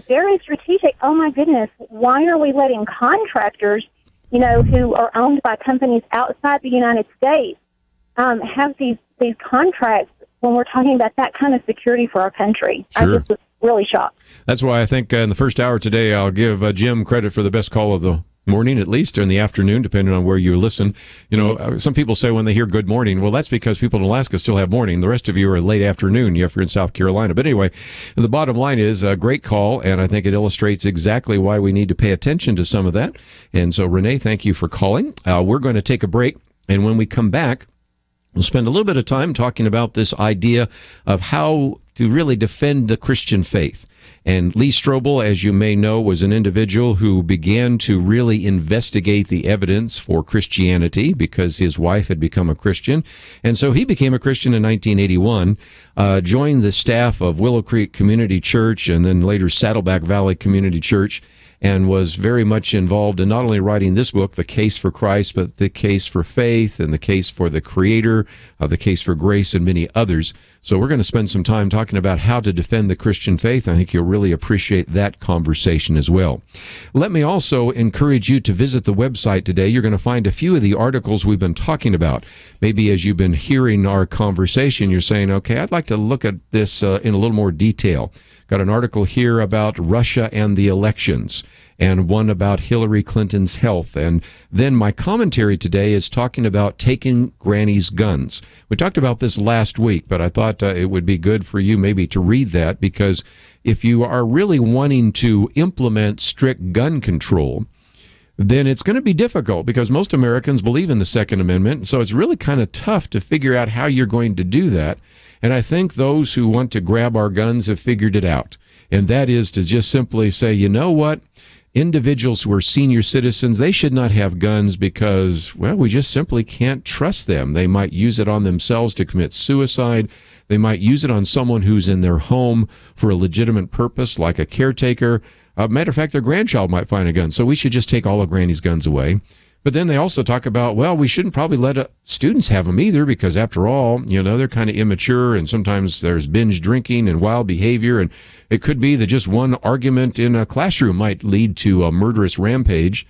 very strategic. Oh my goodness, why are we letting contractors, who are owned by companies outside the United States, have these contracts when we're talking about that kind of security for our country? Sure. I just was really shocked. That's why I think in the first hour today, I'll give Jim credit for the best call of the morning, at least, or in the afternoon, depending on where you listen. Some people say when they hear good morning, well, that's because people in Alaska still have morning. The rest of you are late afternoon if you're in South Carolina. But anyway, the bottom line is a great call, and I think it illustrates exactly why we need to pay attention to some of that. And so, Renee, thank you for calling. We're going to take a break, and when we come back, we'll spend a little bit of time talking about this idea of how to really defend the Christian faith. And Lee Strobel, as you may know, was an individual who began to really investigate the evidence for Christianity because his wife had become a Christian. And so he became a Christian in 1981, joined the staff of Willow Creek Community Church and then later Saddleback Valley Community Church, and was very much involved in not only writing this book, The Case for Christ, but The Case for Faith and The Case for the Creator, The Case for Grace, and many others. So we're going to spend some time talking about how to defend the Christian faith. I think you'll really appreciate that conversation as well. Let me also encourage you to visit the website today. You're going to find a few of the articles we've been talking about. Maybe as you've been hearing our conversation, you're saying, okay, I'd like to look at this in a little more detail. Got an article here about Russia and the elections, and one about Hillary Clinton's health. And then my commentary today is talking about taking Granny's guns. We talked about this last week, but I thought it would be good for you maybe to read that, because if you are really wanting to implement strict gun control, then it's going to be difficult because most Americans believe in the Second Amendment. So it's really kind of tough to figure out how you're going to do that. And I think those who want to grab our guns have figured it out. And that is to just simply say, you know what? Individuals who are senior citizens, they should not have guns because, well, we just simply can't trust them. They might use it on themselves to commit suicide. They might use it on someone who's in their home for a legitimate purpose, like a caretaker. Matter of fact, their grandchild might find a gun. So we should just take all of Granny's guns away. But then they also talk about, well, we shouldn't probably let students have them either because, after all, they're kind of immature and sometimes there's binge drinking and wild behavior. And it could be that just one argument in a classroom might lead to a murderous rampage.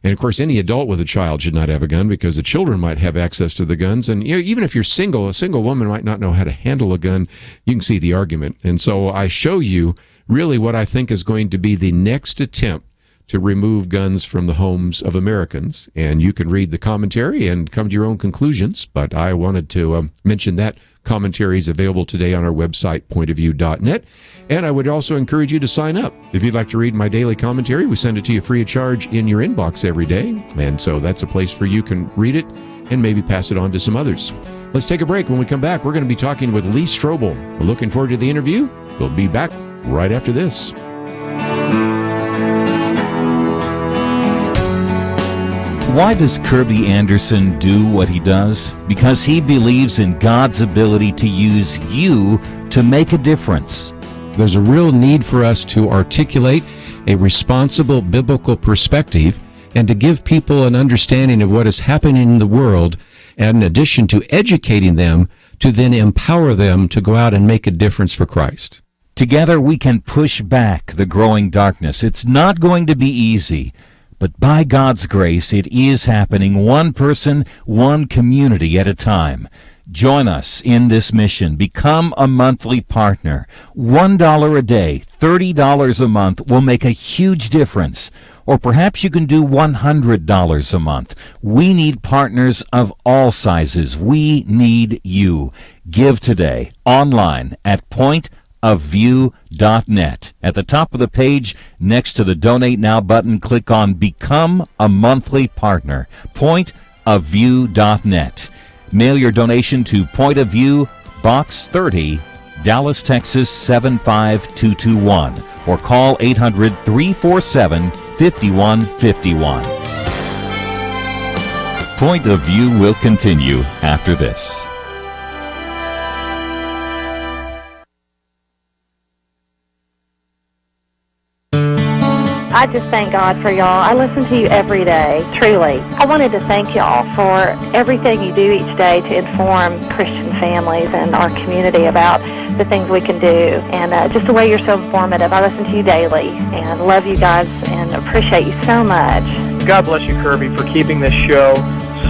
And, of course, any adult with a child should not have a gun because the children might have access to the guns. And even if you're single, a single woman might not know how to handle a gun. You can see the argument. And so I show you really what I think is going to be the next attempt to remove guns from the homes of Americans. And you can read the commentary and come to your own conclusions, but I wanted to mention that commentary is available today on our website, pointofview.net. And I would also encourage you to sign up. If you'd like to read my daily commentary, we send it to you free of charge in your inbox every day. And so that's a place where you can read it and maybe pass it on to some others. Let's take a break. When we come back, we're going to be talking with Lee Strobel. We're looking forward to the interview. We'll be back right after this. Why does Kerby Anderson do what he does? Because he believes in God's ability to use you to make a difference. There's a real need for us to articulate a responsible biblical perspective and to give people an understanding of what is happening in the world, and in addition to educating them, to then empower them to go out and make a difference for Christ. Together we can push back the growing darkness. It's not going to be easy. But by God's grace, it is happening, one person, one community at a time. Join us in this mission. Become a monthly partner. $1 a day, $30 a month will make a huge difference. Or perhaps you can do $100 a month. We need partners of all sizes. We need you. Give today online at pointofview.net. At the top of the page, next to the Donate Now button, click on Become a Monthly Partner. Pointofview.net. Mail your donation to Point of View, Box 30, Dallas, Texas 75221, or call 800-347-5151. Point of View will continue after this. I just thank God for y'all. I listen to you every day, truly. I wanted to thank y'all for everything you do each day to inform Christian families and our community about the things we can do, and just the way you're so informative. I listen to you daily and love you guys and appreciate you so much. God bless you, Kerby, for keeping this show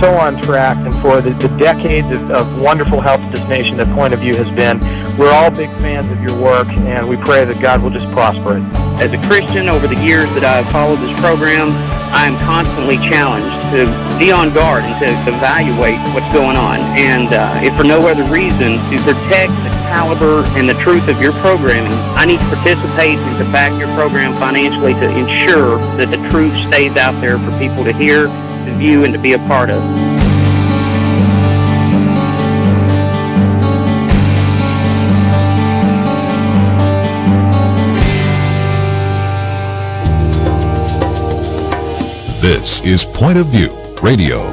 so on track and for the decades of wonderful help to this nation that Point of View has been. We're all big fans of your work, and we pray that God will just prosper it. As a Christian, over the years that I've followed this program, I am constantly challenged to be on guard and to evaluate what's going on. And if for no other reason, to protect the caliber and the truth of your programming, I need to participate and to back your program financially to ensure that the truth stays out there for people to hear, to view, and to be a part of. This is Point of View Radio.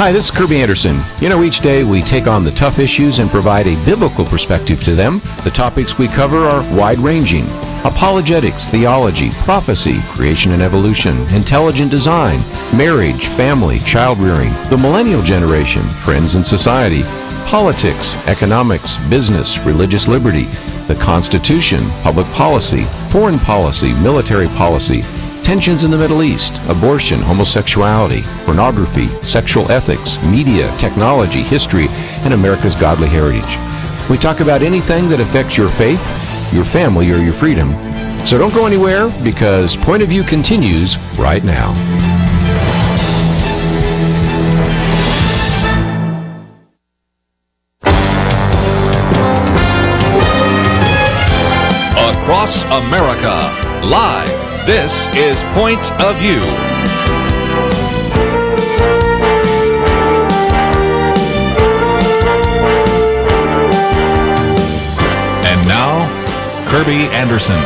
Hi, this is Kerby Anderson. Each day we take on the tough issues and provide a biblical perspective to them. The topics we cover are wide-ranging. Apologetics, theology, prophecy, creation and evolution, intelligent design, marriage, family, child-rearing, the millennial generation, friends and society, politics, economics, business, religious liberty, the Constitution, public policy, foreign policy, military policy, tensions in the Middle East, abortion, homosexuality, pornography, sexual ethics, media, technology, history, and America's godly heritage. We talk about anything that affects your faith, your family, or your freedom. So don't go anywhere, because Point of View continues right now. Across America, live. This is Point of View. And now, Kerby Anderson.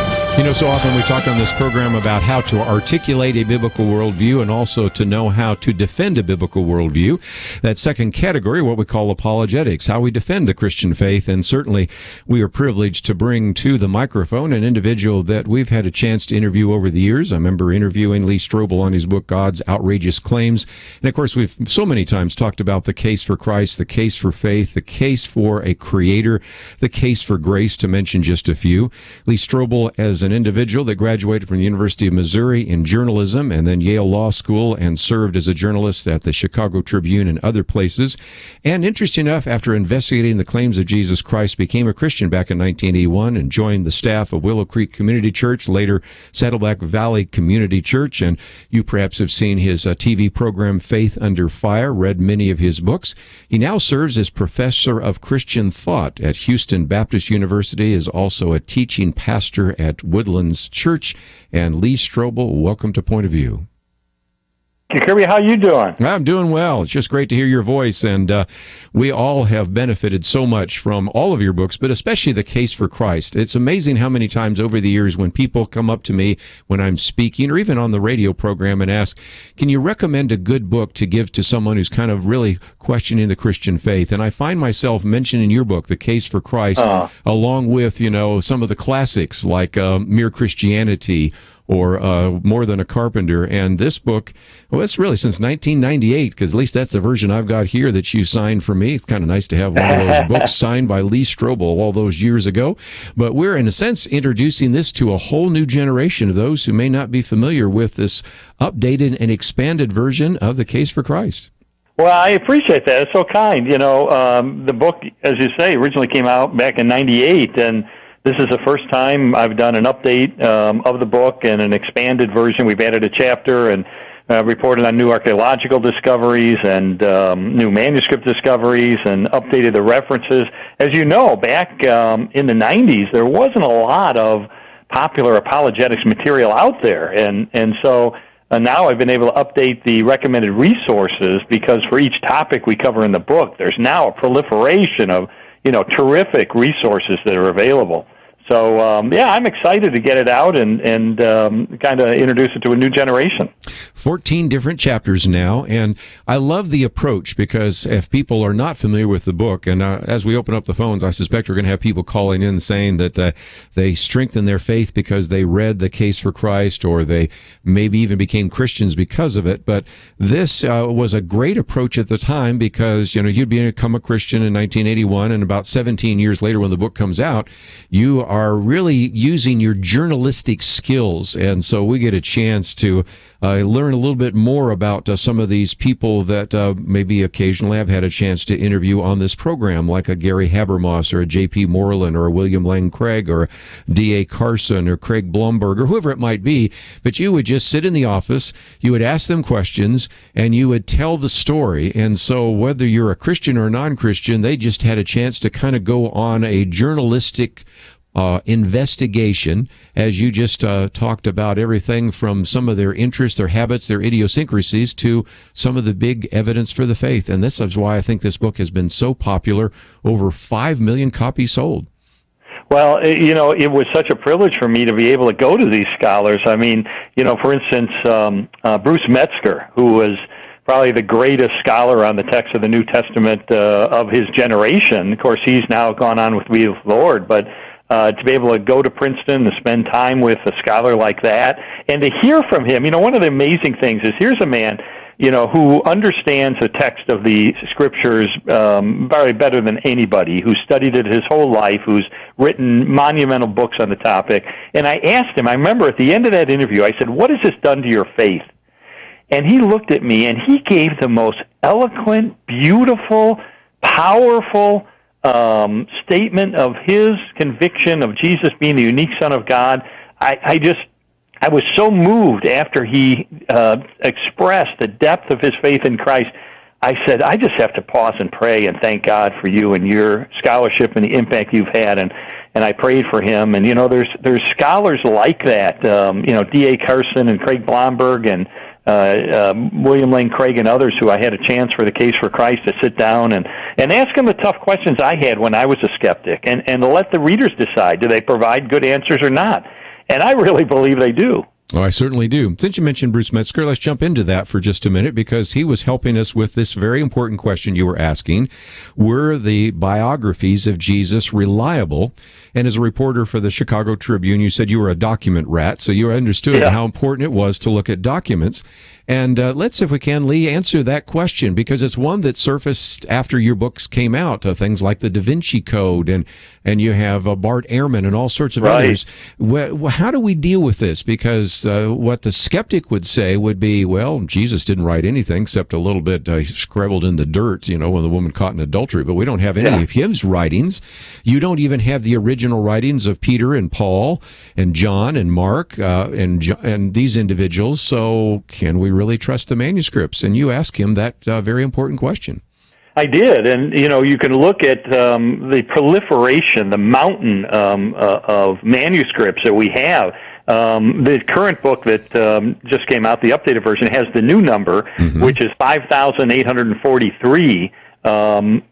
So often we talk on this program about how to articulate a biblical worldview and also to know how to defend a biblical worldview. That second category, what we call apologetics, how we defend the Christian faith. And certainly we are privileged to bring to the microphone an individual that we've had a chance to interview over the years. I remember interviewing Lee Strobel on his book, God's Outrageous Claims. And of course, we've so many times talked about the case for Christ, the case for faith, the case for a creator, the case for grace, to mention just a few. Lee Strobel, as an individual that graduated from the University of Missouri in journalism and then Yale Law School and served as a journalist at the Chicago Tribune and other places. And interesting enough, after investigating the claims of Jesus Christ, became a Christian back in 1981 and joined the staff of Willow Creek Community Church, later Saddleback Valley Community Church. And you perhaps have seen his TV program, Faith Under Fire, read many of his books. He now serves as professor of Christian thought at Houston Baptist University, is also a teaching pastor at Woodlands Church. And Lee Strobel, welcome to Point of View. Hey, Kerby, how you doing? I'm doing well. It's just great to hear your voice, and we all have benefited so much from all of your books, but especially The Case for Christ. It's amazing how many times over the years when people come up to me when I'm speaking or even on the radio program and ask, can you recommend a good book to give to someone who's kind of really questioning the Christian faith? And I find myself mentioning your book, The Case for Christ, along with, some of the classics like Mere Christianity or More Than a Carpenter. And this book, it's really since 1998, because at least that's the version I've got here that you signed for me. It's kind of nice to have one of those books signed by Lee Strobel all those years ago. But we're, in a sense, introducing this to a whole new generation of those who may not be familiar with this updated and expanded version of The Case for Christ. Well, I appreciate that. It's so kind. The book, as you say, originally came out back in 98, and this is the first time I've done an update of the book and an expanded version. We've added a chapter and reported on new archaeological discoveries and new manuscript discoveries and updated the references. As you know, back in the 90s, there wasn't a lot of popular apologetics material out there. And so now I've been able to update the recommended resources, because for each topic we cover in the book, there's now a proliferation of terrific resources that are available. So, I'm excited to get it out and kind of introduce it to a new generation. 14 different chapters now, and I love the approach, because if people are not familiar with the book, and as we open up the phones, I suspect we're going to have people calling in saying that they strengthened their faith because they read The Case for Christ, or they maybe even became Christians because of it. But this was a great approach at the time, because you'd become a Christian in 1981, and about 17 years later when the book comes out, you are really using your journalistic skills. And so we get a chance to learn a little bit more about some of these people that maybe occasionally I've had a chance to interview on this program, like a Gary Habermas or a J.P. Moreland or a William Lane Craig or D.A. Carson or Craig Blumberg or whoever it might be. But you would just sit in the office, you would ask them questions, and you would tell the story. And so whether you're a Christian or non-Christian, they just had a chance to kind of go on a journalistic investigation, as you just talked about everything from some of their interests, their habits, their idiosyncrasies, to some of the big evidence for the faith. And this is why I think this book has been so popular. Over 5 million copies sold. Well, it was such a privilege for me to be able to go to these scholars. I mean, for instance, Bruce Metzger, who was probably the greatest scholar on the text of the New Testament of his generation. Of course, he's now gone on with the Lord, but to be able to go to Princeton, to spend time with a scholar like that, and to hear from him. One of the amazing things is here's a man, who understands the text of the Scriptures very better than anybody, who studied it his whole life, who's written monumental books on the topic. And I asked him, I remember at the end of that interview, I said, "What has this done to your faith?" And he looked at me, and he gave the most eloquent, beautiful, powerful statement of his conviction of Jesus being the unique Son of God. I was so moved after he expressed the depth of his faith in Christ. I said, I just have to pause and pray and thank God for you and your scholarship and the impact you've had. And I prayed for him. And, there's scholars like that, D.A. Carson and Craig Blomberg and William Lane Craig and others who I had a chance for the Case for Christ to sit down and ask them the tough questions I had when I was a skeptic and to let the readers decide, do they provide good answers or not? And I really believe they do. Oh, I certainly do. Since you mentioned Bruce Metzger, let's jump into that for just a minute because he was helping us with this very important question you were asking. Were the biographies of Jesus reliable? And as a reporter for the Chicago Tribune, you said you were a document rat, so you understood how important it was to look at documents. And let's, if we can, Lee, answer that question because it's one that surfaced after your books came out, things like the Da Vinci Code, and you have Bart Ehrman and all sorts of others. How do we deal with this? Because what the skeptic would say would be, well, Jesus didn't write anything except a little bit scribbled in the dirt, when the woman caught in adultery, but we don't have any of his writings. You don't even have the original writings of Peter and Paul and John and Mark and these individuals, so can we really trust the manuscripts? And you ask him that very important question. I did, and you can look at the proliferation, the mountain of manuscripts that we have. The current book that just came out, the updated version, has the new number, which is 5,843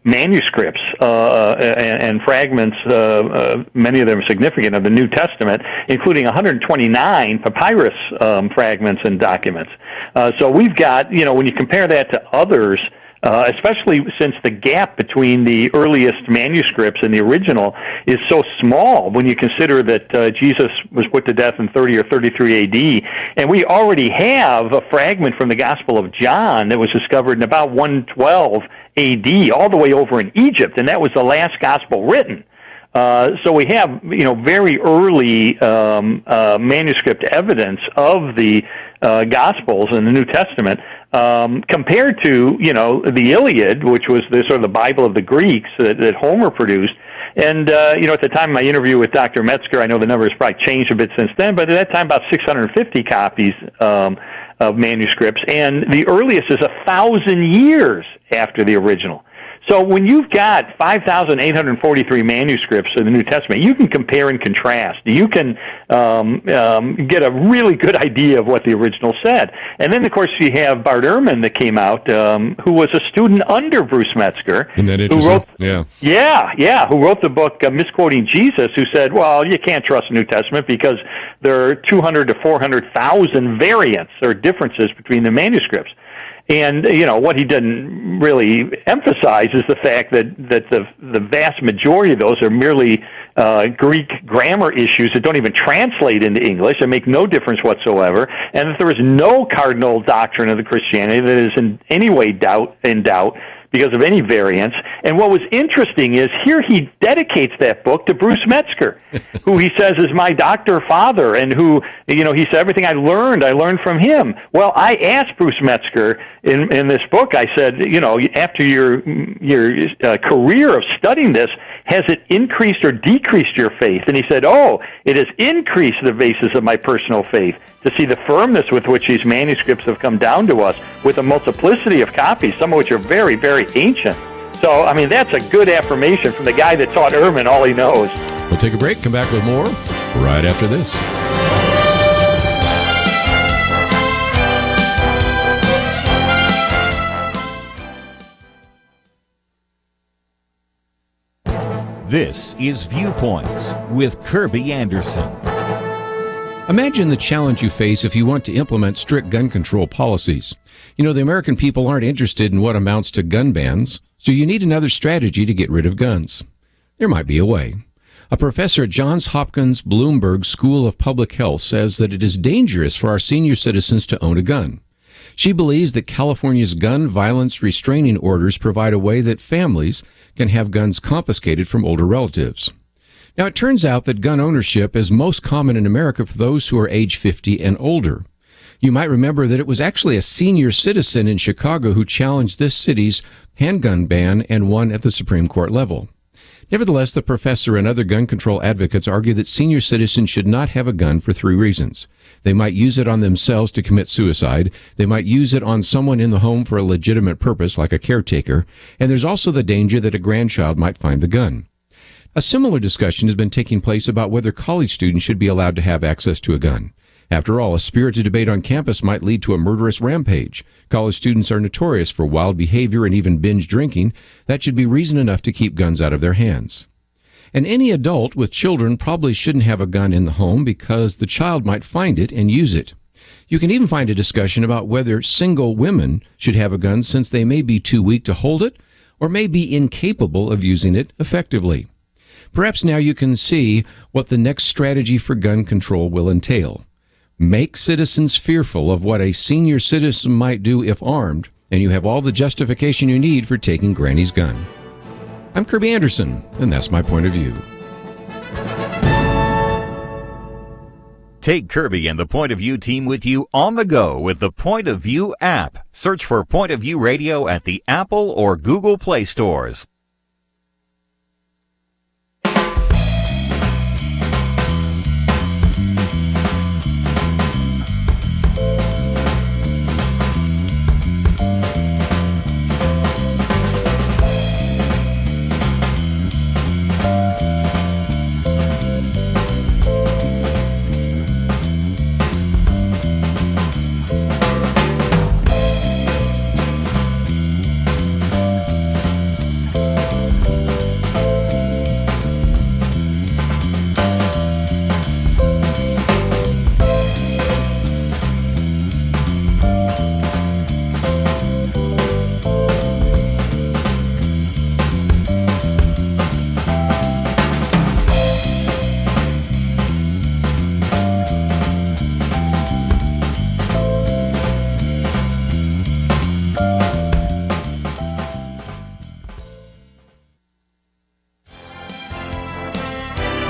manuscripts and fragments, many of them significant, of the New Testament, including 129 papyrus fragments and documents. So we've got, when you compare that to others, especially since the gap between the earliest manuscripts and the original is so small when you consider that Jesus was put to death in 30 or 33 AD, and we already have a fragment from the Gospel of John that was discovered in about 112 AD, all the way over in Egypt, and that was the last gospel written. So we have, very early manuscript evidence of the Gospels in the New Testament compared to, the Iliad, which was the sort of the Bible of the Greeks that Homer produced. And, at the time of my interview with Dr. Metzger, I know the number has probably changed a bit since then, but at that time about 650 copies of manuscripts, and the earliest is 1,000 years after the original. So when you've got 5,843 manuscripts in the New Testament, you can compare and contrast. You can get a really good idea of what the original said. And then, of course, you have Bart Ehrman that came out, who was a student under Bruce Metzger. Isn't that interesting? Who wrote the book Misquoting Jesus, who said, well, you can't trust the New Testament because there are 200 to 400,000 variants or differences between the manuscripts. And, what he didn't really emphasize is the fact that the vast majority of those are merely Greek grammar issues that don't even translate into English and make no difference whatsoever, and that there is no cardinal doctrine of the Christianity that is in any way in doubt because of any variance. And what was interesting is here he dedicates that book to Bruce Metzger, who he says is my doctor father, and who, he said, everything I learned from him. Well, I asked Bruce Metzger in this book, I said, after your career of studying this, has it increased or decreased your faith? And he said, it has increased the basis of my personal faith, to see the firmness with which these manuscripts have come down to us with a multiplicity of copies, some of which are very, very ancient. So, that's a good affirmation from the guy that taught Ehrman all he knows. We'll take a break, come back with more right after this. This is Viewpoints with Kerby Anderson. Imagine the challenge you face if you want to implement strict gun control policies. You know, the American people aren't interested in what amounts to gun bans, so you need another strategy to get rid of guns. There might be a way. A professor at Johns Hopkins Bloomberg School of Public Health says that it is dangerous for our senior citizens to own a gun. She believes that California's gun violence restraining orders provide a way that families can have guns confiscated from older relatives. Now, it turns out that gun ownership is most common in America for those who are age 50 and older. You might remember that it was actually a senior citizen in Chicago who challenged this city's handgun ban and won at the Supreme Court level. Nevertheless, the professor and other gun control advocates argue that senior citizens should not have a gun for three reasons. They might use it on themselves to commit suicide. They might use it on someone in the home for a legitimate purpose, like a caretaker. And there's also the danger that a grandchild might find the gun. A similar discussion has been taking place about whether college students should be allowed to have access to a gun. After all, a spirited debate on campus might lead to a murderous rampage. College students are notorious for wild behavior and even binge drinking. That should be reason enough to keep guns out of their hands. And any adult with children probably shouldn't have a gun in the home because the child might find it and use it. You can even find a discussion about whether single women should have a gun since they may be too weak to hold it or may be incapable of using it effectively. Perhaps now you can see what the next strategy for gun control will entail. Make citizens fearful of what a senior citizen might do if armed, and you have all the justification you need for taking Granny's gun. I'm Kerby Anderson, and that's my point of view. Take Kerby and the Point of View team with you on the go with the Point of View app. Search for Point of View Radio at the Apple or Google Play stores.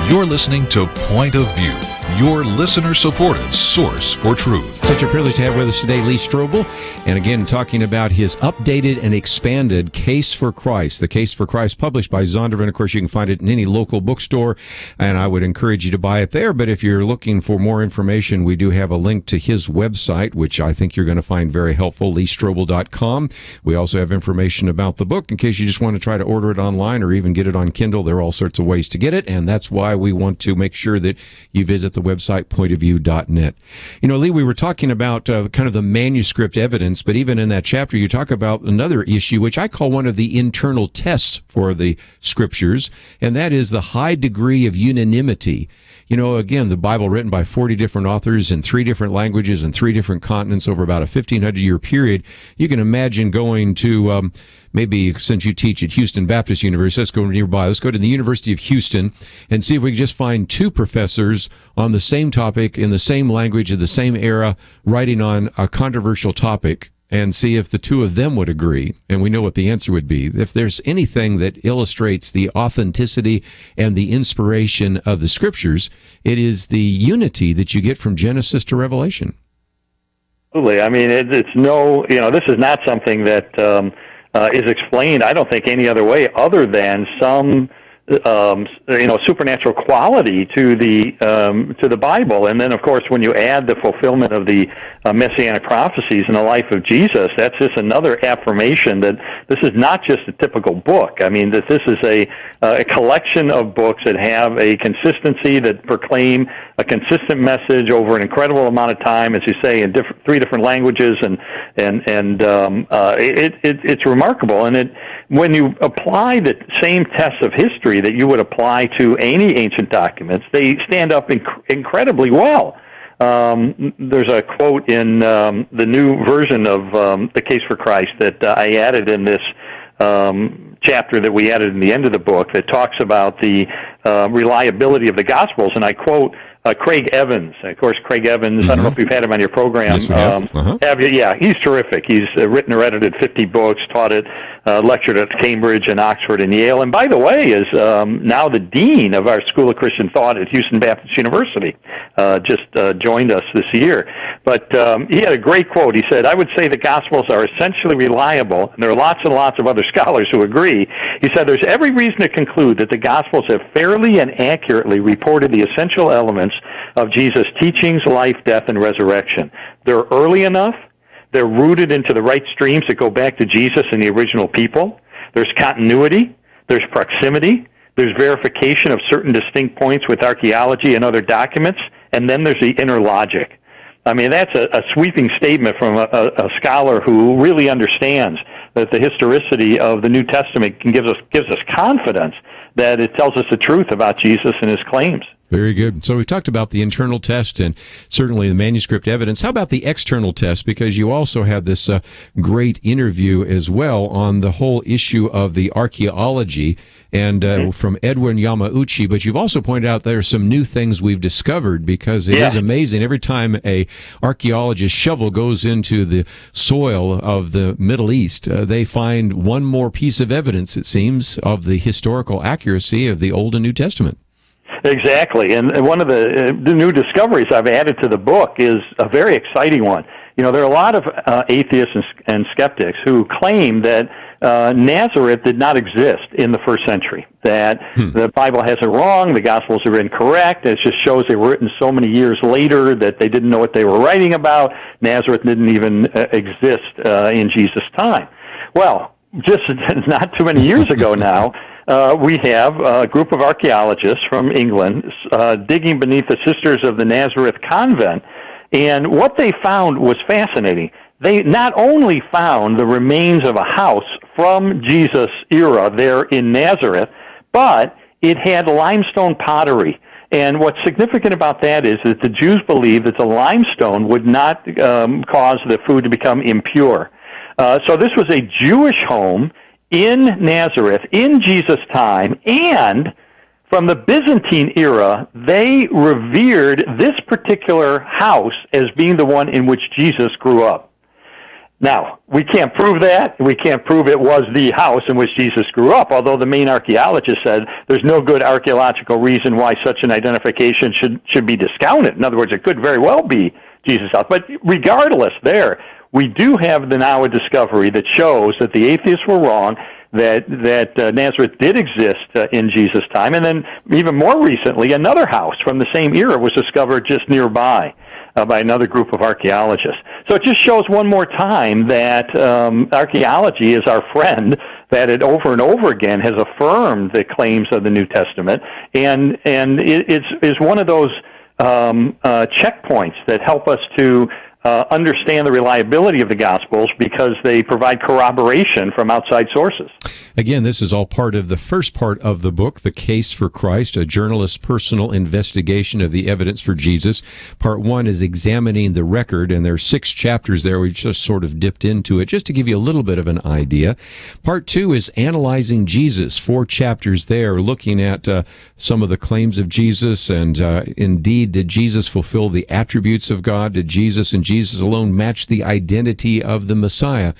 You're listening to Point of View, your listener-supported source for truth. Such a privilege to have with us today Lee Strobel, and again talking about his updated and expanded Case for Christ, the Case for Christ published by Zondervan. Of course, you can find it in any local bookstore, and I would encourage you to buy it there. But if you're looking for more information, we do have a link to his website, which I think you're going to find very helpful, leestrobel.com. We also have information about the book in case you just want to try to order it online or even get it on Kindle. There are all sorts of ways to get it, and that's why we want to make sure that you visit the website pointofview.net. You know, Lee, we were talking about kind of the manuscript evidence, but even in that chapter, you talk about another issue, which I call one of the internal tests for the scriptures, and that is the high degree of unanimity. You know, again, the Bible written by 40 different authors in 3 different languages and 3 different continents over about a 1,500-year period. You can imagine going to maybe, since you teach at Houston Baptist University, let's go nearby. Let's go to the University of Houston and see if we can just find 2 professors on the same topic in the same language of the same era writing on a controversial topic and see if the 2 of them would agree. And we know what the answer would be. If there's anything that illustrates the authenticity and the inspiration of the scriptures, it is the unity that you get from Genesis to Revelation. Absolutely. I mean, it's no, this is not something that is explained, I don't think, any other way other than some supernatural quality to the Bible. And then, of course, when you add the fulfillment of the messianic prophecies in the life of Jesus, that's just another affirmation that this is not just a typical book. I mean, that this is a collection of books that have a consistency, that proclaim a consistent message over an incredible amount of time, as you say, in 3 different languages, and it's remarkable. And when you apply the same tests of history that you would apply to any ancient documents, they stand up incredibly well. there's a quote in the new version of The Case for Christ that I added in this chapter that we added in the end of the book that talks about the reliability of the Gospels, and I quote Craig Evans. Of course, Craig Evans, I don't know if you've had him on your program. Yes, we have. Have you? Yeah, he's terrific. He's written or edited 50 books, taught it, lectured at Cambridge and Oxford and Yale, and by the way, is now the dean of our School of Christian Thought at Houston Baptist University. Just joined us this year. But he had a great quote. He said, "I would say the Gospels are essentially reliable, and there are lots and lots of other scholars who agree." He said, "There's every reason to conclude that the Gospels have fairly and accurately reported the essential elements of Jesus' teachings, life, death, and resurrection. They're early enough. They're rooted into the right streams that go back to Jesus and the original people. There's continuity. There's proximity. There's verification of certain distinct points with archaeology and other documents. And then there's the inner logic." I mean, that's a sweeping statement from a scholar who really understands that the historicity of the New Testament gives us confidence that it tells us the truth about Jesus and his claims. Very good. So we've talked about the internal test and certainly the manuscript evidence. How about the external test? Because you also have this great interview as well on the whole issue of the archaeology and from Edwin Yamauchi. But you've also pointed out there are some new things we've discovered, because it is amazing. Every time a archaeologist's shovel goes into the soil of the Middle East, they find one more piece of evidence, it seems, of the historical accuracy of the Old and New Testament. Exactly, and one of the new discoveries I've added to the book is a very exciting one. You know, there are a lot of atheists and skeptics who claim that Nazareth did not exist in the first century, that the Bible has it wrong, the Gospels are incorrect, it just shows they were written so many years later that they didn't know what they were writing about. Nazareth didn't even exist in Jesus' time. Well, just not too many years ago now, we have a group of archaeologists from England digging beneath the Sisters of the Nazareth convent, and what they found was fascinating. They not only found the remains of a house from Jesus' era there in Nazareth, but it had limestone pottery. And what's significant about that is that the Jews believed that the limestone would not cause the food to become impure. So this was a Jewish home in Nazareth in Jesus' time, and from the Byzantine era, they revered this particular house as being the one in which Jesus grew up. Now, we can't prove that. We can't prove it was the house in which Jesus grew up, although the main archaeologist said there's no good archaeological reason why such an identification should be discounted. In other words, it could very well be Jesus' house. But regardless there, we do have now a discovery that shows that the atheists were wrong, that Nazareth did exist in Jesus' time, and then even more recently, another house from the same era was discovered just nearby by another group of archaeologists. So it just shows one more time that archaeology is our friend, that it over and over again has affirmed the claims of the New Testament, and it's one of those checkpoints that help us to understand the reliability of the Gospels because they provide corroboration from outside sources. Again, this is all part of the first part of the book, The Case for Christ, a journalist's personal investigation of the evidence for Jesus. Part 1 is examining the record, and there are 6 chapters there. We've just sort of dipped into it just to give you a little bit of an idea. Part 2 is analyzing Jesus, 4 chapters there, looking at some of the claims of Jesus, and indeed, did Jesus fulfill the attributes of God? Did Jesus and Jesus alone match the identity of the Messiah?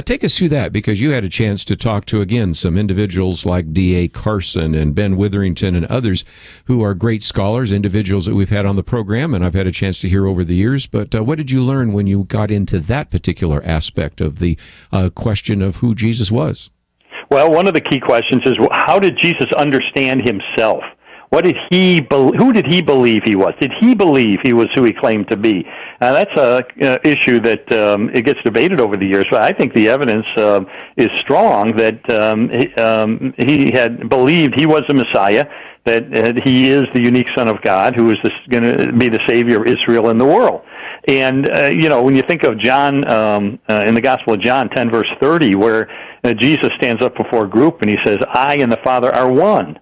Take us through that, because you had a chance to talk to, again, some individuals like D.A. Carson and Ben Witherington and others who are great scholars, individuals that we've had on the program and I've had a chance to hear over the years. But what did you learn when you got into that particular aspect of the question of who Jesus was? Well, one of the key questions is, how did Jesus understand himself? What did who did he believe he was? Did he believe he was who he claimed to be? That's a issue that it gets debated over the years, but I think the evidence is strong that he had believed he was the Messiah, that he is the unique Son of God who is going to be the Savior of Israel and the world. And, when you think of John, in the Gospel of John 10, verse 30, where Jesus stands up before a group and he says, "I and the Father are one."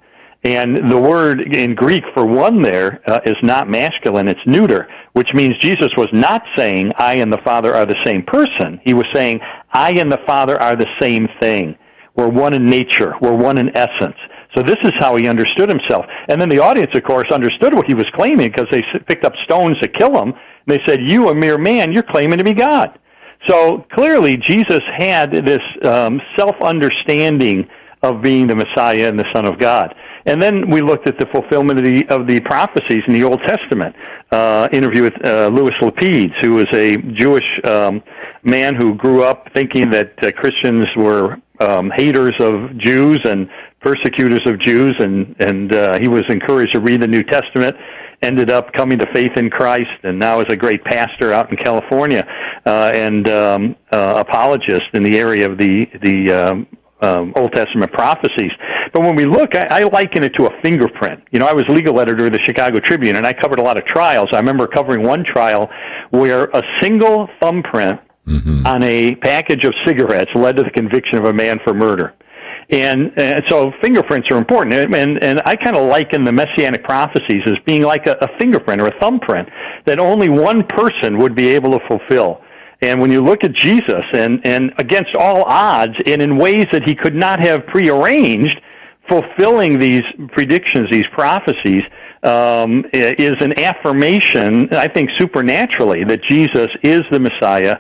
And the word in Greek for one there is not masculine, it's neuter, which means Jesus was not saying, I and the Father are the same person. He was saying, I and the Father are the same thing. We're one in nature. We're one in essence. So this is how he understood himself. And then the audience, of course, understood what he was claiming because they picked up stones to kill him. And they said, you, a mere man, you're claiming to be God. So clearly Jesus had this self-understanding of being the Messiah and the Son of God. And then we looked at the fulfillment of the prophecies in the Old Testament. Interview with Louis Lapidus, who was a Jewish man who grew up thinking that Christians were haters of Jews and persecutors of Jews, and he was encouraged to read the New Testament, ended up coming to faith in Christ, and now is a great pastor out in California and apologist in the area of the Old Testament prophecies. But when we look, I liken it to a fingerprint. You know, I was legal editor of the Chicago Tribune, and I covered a lot of trials. I remember covering one trial where a single thumbprint on a package of cigarettes led to the conviction of a man for murder. And so fingerprints are important. And I kind of liken the Messianic prophecies as being like a fingerprint or a thumbprint that only one person would be able to fulfill. And when you look at Jesus and against all odds and in ways that he could not have prearranged, fulfilling these predictions, these prophecies, is an affirmation, I think supernaturally, that Jesus is the Messiah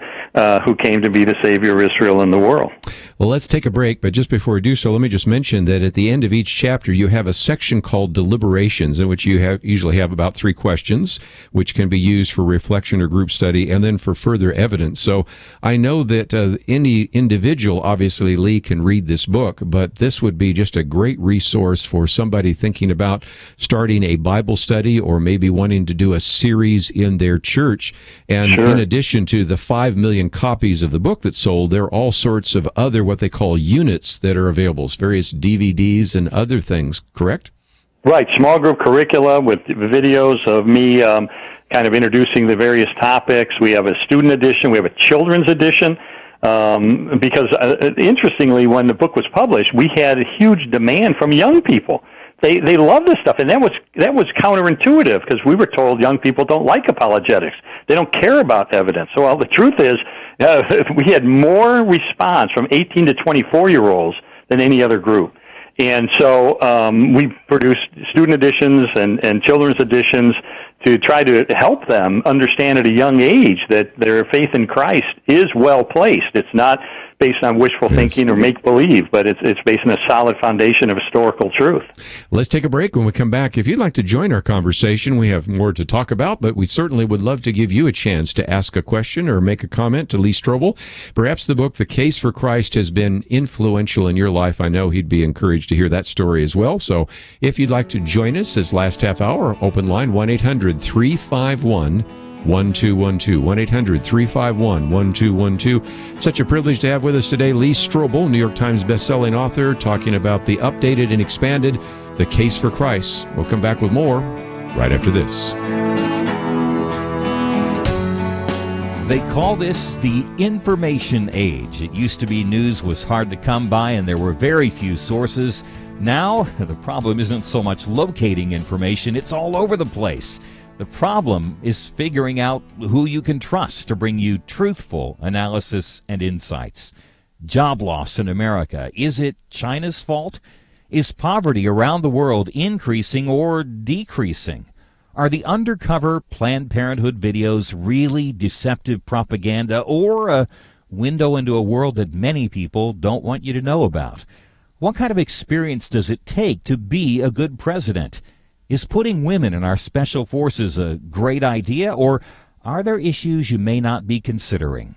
who came to be the Savior of Israel and the world. Well, let's take a break, but just before we do so, let me just mention that at the end of each chapter, you have a section called Deliberations, in which you usually have about 3 questions, which can be used for reflection or group study, and then for further evidence. So I know that any individual, obviously, Lee, can read this book, but this would be just a great resource for somebody thinking about starting a Bible study or maybe wanting to do a series in their church. And in addition to the 5 million copies of the book that sold, there are all sorts of other what they call units that are available, various DVDs and other things, correct? Right, small group curricula with videos of me kind of introducing the various topics. We have a student edition, we have a children's edition, because interestingly, when the book was published, we had a huge demand from young people. They love this stuff, and that was counterintuitive because we were told young people don't like apologetics. They don't care about evidence. So, well, the truth is, we had more response from 18 to 24-year-olds than any other group. And so we produced student editions and children's editions to try to help them understand at a young age that their faith in Christ is well placed. It's not based on wishful thinking or make-believe, but it's based on a solid foundation of historical truth. Let's take a break. When we come back, if you'd like to join our conversation, we have more to talk about, but we certainly would love to give you a chance to ask a question or make a comment to Lee Strobel. Perhaps the book, The Case for Christ, has been influential in your life. I know he'd be encouraged to hear that story as well. So if you'd like to join us this last half hour, open line 1-800-351-1212, 1-800-351-1212. Such a privilege to have with us today Lee Strobel, New York Times bestselling author, talking about the updated and expanded The Case for Christ. We'll come back with more right after this. They call this the information age. It used to be news was hard to come by and there were very few sources. Now, the problem isn't so much locating information, it's all over the place. The problem is figuring out who you can trust to bring you truthful analysis and insights. Job loss in America. Is it China's fault? Is poverty around the world increasing or decreasing? Are the undercover Planned Parenthood videos really deceptive propaganda or a window into a world that many people don't want you to know about? What kind of experience does it take to be a good president? Is putting women in our special forces a great idea, or are there issues you may not be considering?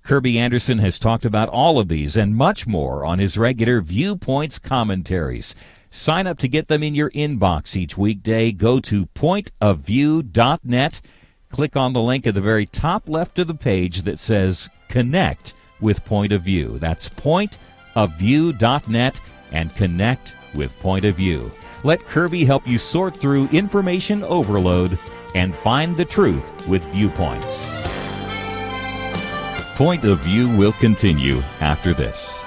Kerby Anderson has talked about all of these and much more on his regular Viewpoints commentaries. Sign up to get them in your inbox each weekday. Go to pointofview.net. Click on the link at the very top left of the page that says Connect with Point of View. That's pointofview.net and connect with Point of View. Let Kerby help you sort through information overload and find the truth with Viewpoints. Point of View will continue after this.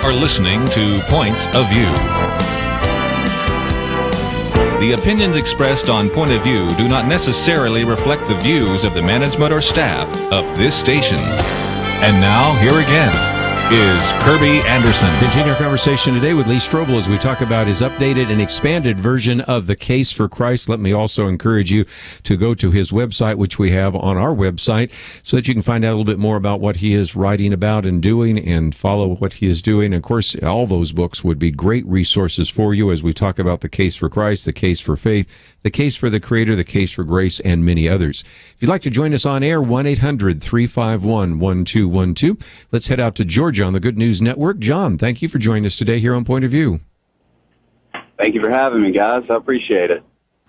are listening to Point of View. The opinions expressed on Point of View do not necessarily reflect the views of the management or staff of this station. And now, here again is Kerby Anderson. Continue our conversation today with Lee Strobel as we talk about his updated and expanded version of The Case for Christ. Let me also encourage you to go to his website, which we have on our website, so that you can find out a little bit more about what he is writing about and doing and follow what he is doing. Of course, all those books would be great resources for you as we talk about The Case for Christ, The Case for Faith, The Case for the Creator, The Case for Grace, and many others. If you'd like to join us on air, 1-800-351-1212. Let's head out to Georgia on the Good News Network. John, thank you for joining us today here on Point of View. Thank you for having me, guys. I appreciate it.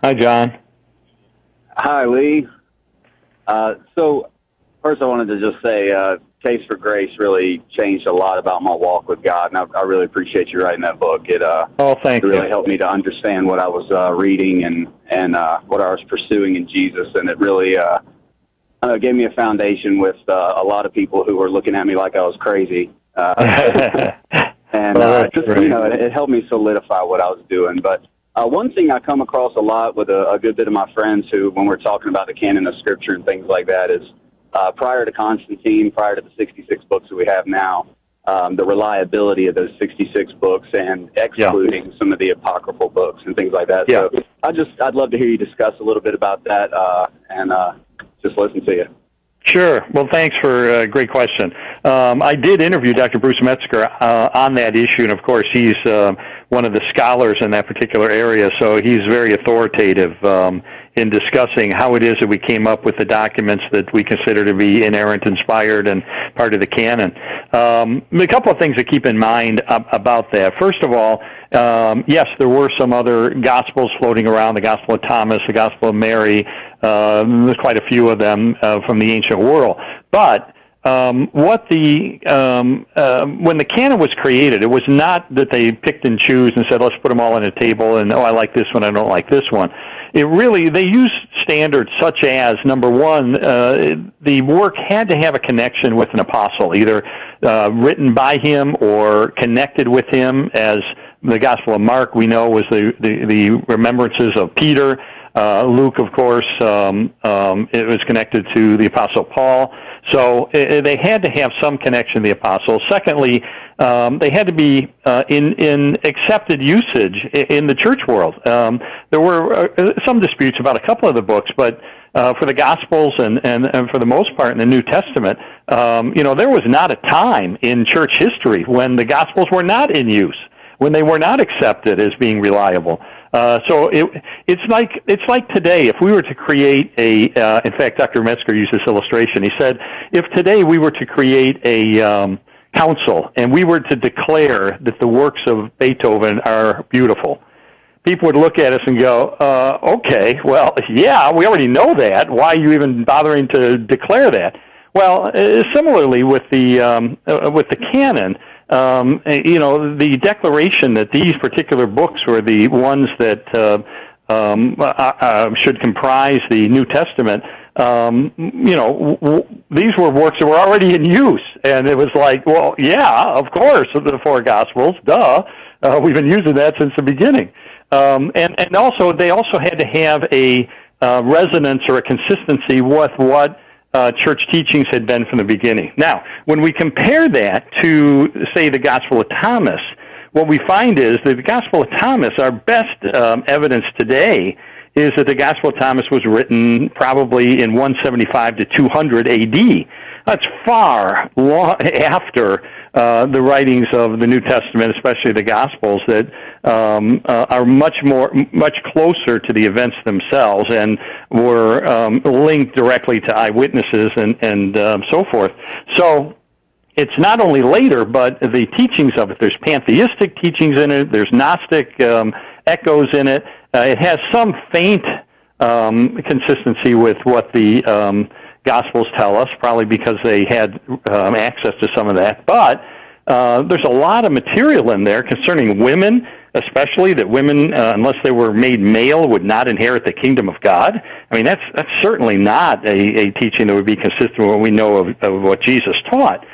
Hi, John. Hi, Lee. So, first I wanted to just say, Case for Grace really changed a lot about my walk with God, and I really appreciate you writing that book. It thank you. really helped me to understand what I was reading and what I was pursuing in Jesus, and it really gave me a foundation with a lot of people who were looking at me like I was crazy. And it helped me solidify what I was doing. But one thing I come across a lot with a good bit of my friends who, when we're talking about the canon of Scripture and things like that, is prior to Constantine, prior to the 66 books that we have now, the reliability of those 66 books and excluding some of the apocryphal books and things like that. Yeah. So I'd love to hear you discuss a little bit about that and just listen to you. Sure. Well, thanks for a great question. I did interview Dr. Bruce Metzger on that issue, and of course, he's one of the scholars in that particular area, so he's very authoritative in discussing how it is that we came up with the documents that we consider to be inerrant, inspired, and part of the canon. A couple of things to keep in mind about that. First of all, yes, there were some other Gospels floating around, the Gospel of Thomas, the Gospel of Mary. There's quite a few of them from the ancient world. But when the canon was created, it was not that they picked and chose and said, let's put them all on a table and, I like this one, I don't like this one. They used standards such as, number one, the work had to have a connection with an apostle, either written by him or connected with him, as the Gospel of Mark, we know, was the remembrances of Peter. Luke, of course, it was connected to the Apostle Paul. So they had to have some connection to the apostles. Secondly, they had to be in accepted usage in the church world. There were some disputes about a couple of the books, but for the Gospels and for the most part in the New Testament, there was not a time in church history when the Gospels were not in use, when they were not accepted as being reliable. So it's like today, if we were to create in fact, Dr. Metzger used this illustration. He said, if today we were to create a council and we were to declare that the works of Beethoven are beautiful, people would look at us and go, okay, well, yeah, we already know that. Why are you even bothering to declare that? Well, similarly with the canon, the declaration that these particular books were the ones that should comprise the New Testament, these were works that were already in use. And it was like, well, yeah, of course, the four Gospels, duh. We've been using that since the beginning. And also, they also had to have a resonance or a consistency with what church teachings had been from the beginning. Now, when we compare that to, say, the Gospel of Thomas, what we find is that the Gospel of Thomas, our best evidence today, is that the Gospel of Thomas was written probably in 175 to 200 AD. That's far after the writings of the New Testament, especially the Gospels, that are much closer to the events themselves and were linked directly to eyewitnesses and so forth. So it's not only later, but the teachings of it. There's pantheistic teachings in it. There's Gnostic echoes in it. It has some faint consistency with what the Gospels tell us, probably because they had access to some of that. But there's a lot of material in there concerning women, especially that women, unless they were made male, would not inherit the kingdom of God. I mean, that's certainly not a teaching that would be consistent with what we know of what Jesus taught.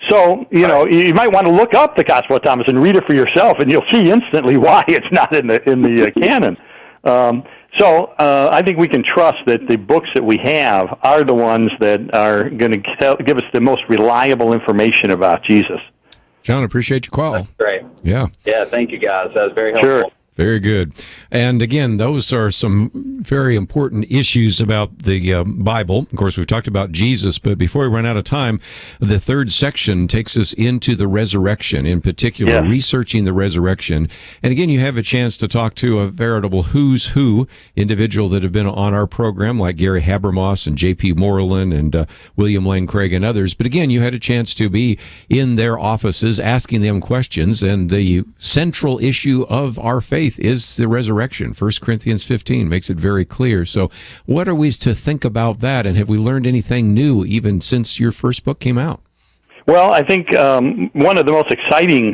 So, you might want to look up the Gospel of Thomas and read it for yourself, and you'll see instantly why it's not in the canon. So I think we can trust that the books that we have are the ones that are going to give us the most reliable information about Jesus. John, appreciate your call. That's great. Yeah. Yeah, thank you, guys. That was very helpful. Sure. Very good. And again, those are some very important issues about the Bible. Of course, we've talked about Jesus, but before we run out of time, the third section takes us into the resurrection, in particular, researching the resurrection. And again, you have a chance to talk to a veritable who's who individual that have been on our program, like Gary Habermas and J.P. Moreland and William Lane Craig and others. But again, you had a chance to be in their offices asking them questions, and the central issue of our faith is the resurrection. 1 Corinthians 15 makes it very clear. So what are we to think about that, and have we learned anything new even since your first book came out? Well, I think one of the most exciting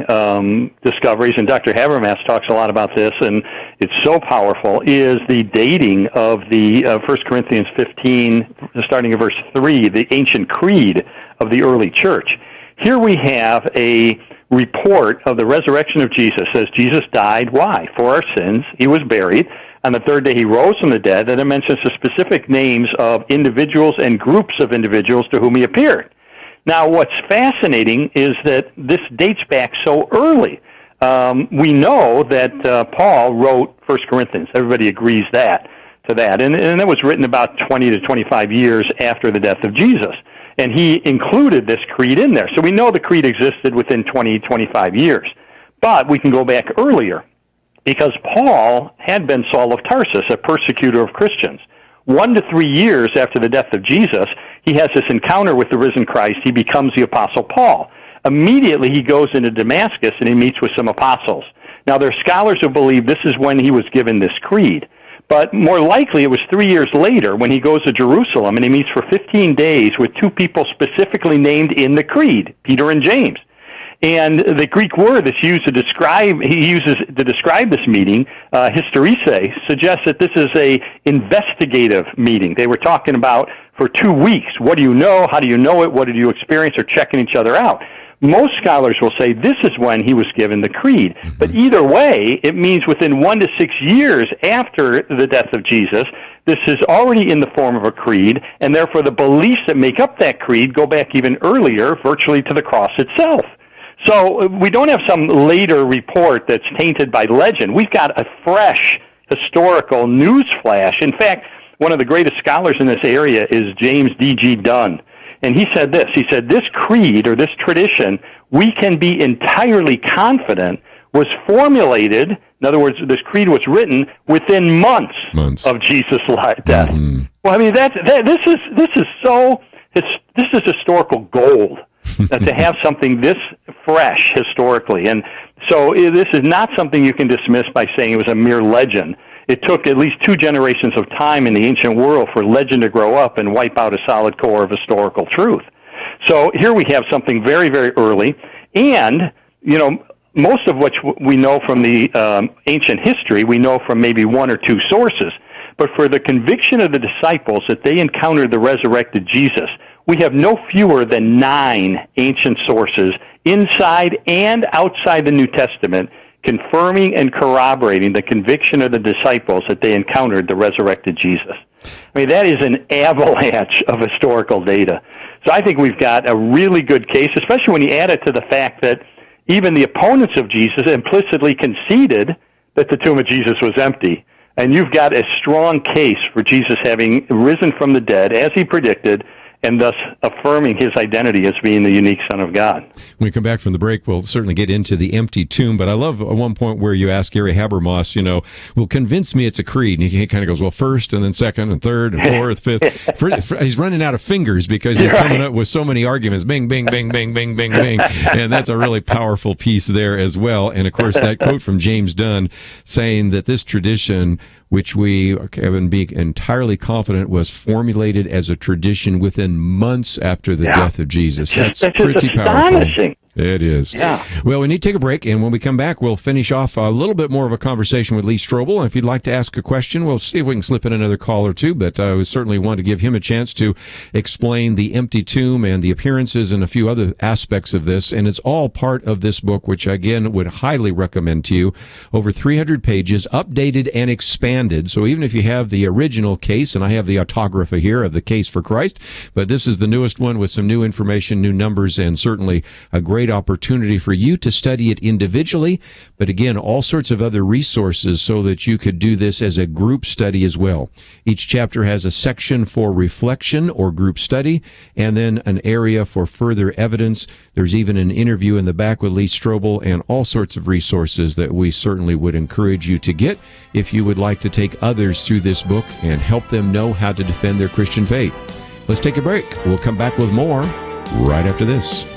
discoveries, and Dr. Habermas talks a lot about this, and it's so powerful, is the dating of the 1 Corinthians 15, starting in verse 3, the ancient creed of the early church. Here we have a report of the resurrection of Jesus. Says Jesus died. Why? For our sins. He was buried. On the third day he rose from the dead. And it mentions the specific names of individuals and groups of individuals to whom he appeared. Now, what's fascinating is that this dates back so early. We know that Paul wrote 1 Corinthians. Everybody agrees to that. And that was written about 20 to 25 years after the death of Jesus. And he included this creed in there. So we know the creed existed within 20, 25 years. But we can go back earlier, because Paul had been Saul of Tarsus, a persecutor of Christians. 1 to 3 years after the death of Jesus, he has this encounter with the risen Christ. He becomes the Apostle Paul. Immediately he goes into Damascus and he meets with some apostles. Now there are scholars who believe this is when he was given this creed. But more likely it was 3 years later when he goes to Jerusalem and he meets for 15 days with two people specifically named in the creed, Peter and James. And the Greek word that's used to describe, he uses to describe this meeting, hysteresis, suggests that this is a investigative meeting. They were talking about for 2 weeks, what do you know, how do you know it, what did you experience, or checking each other out. Most scholars will say this is when he was given the creed. But either way, it means within 1 to 6 years after the death of Jesus, this is already in the form of a creed, and therefore the beliefs that make up that creed go back even earlier, virtually to the cross itself. So we don't have some later report that's tainted by legend. We've got a fresh historical news flash. In fact, one of the greatest scholars in this area is James D.G. Dunn. And he said this. He said, this creed or this tradition, we can be entirely confident was formulated. In other words, this creed was written within months. Of Jesus' death. Mm-hmm. Well, I mean, this is historical gold to have something this fresh historically. And so this is not something you can dismiss by saying it was a mere legend. It took at least 2 generations of time in the ancient world for legend to grow up and wipe out a solid core of historical truth. So here we have something very, very early. And, most of what we know from the ancient history, we know from maybe 1 or 2 sources. But for the conviction of the disciples that they encountered the resurrected Jesus, we have no fewer than 9 ancient sources inside and outside the New Testament confirming and corroborating the conviction of the disciples that they encountered the resurrected Jesus. I mean, that is an avalanche of historical data. So I think we've got a really good case, especially when you add it to the fact that even the opponents of Jesus implicitly conceded that the tomb of Jesus was empty. And you've got a strong case for Jesus having risen from the dead, as he predicted, and thus affirming his identity as being the unique Son of God. When we come back from the break, we'll certainly get into the empty tomb, but I love at one point where you ask Gary Habermas, well, convince me it's a creed. And he kind of goes, well, first and then second and third and fourth, fifth. He's running out of fingers because he's coming up with so many arguments. Bing, bing, bing, bing, bing, bing, bing. And that's a really powerful piece there as well. And, of course, that quote from James Dunn saying that this tradition, which we can be entirely confident was formulated as a tradition within months after the death of Jesus. That's pretty powerful. It is. Yeah. Well, we need to take a break, and when we come back, we'll finish off a little bit more of a conversation with Lee Strobel. And if you'd like to ask a question, we'll see if we can slip in another call or two, but I would certainly want to give him a chance to explain the empty tomb and the appearances and a few other aspects of this. And it's all part of this book, which, again, would highly recommend to you. Over 300 pages, updated and expanded. So even if you have the original case, and I have the autography here of the Case for Christ, but this is the newest one with some new information, new numbers, and certainly a great opportunity for you to study it individually, but again, all sorts of other resources so that you could do this as a group study as well. Each chapter has a section for reflection or group study, and then an area for further evidence. There's even an interview in the back with Lee Strobel and all sorts of resources that we certainly would encourage you to get if you would like to take others through this book and help them know how to defend their Christian faith. Let's take a break. We'll come back with more right after this.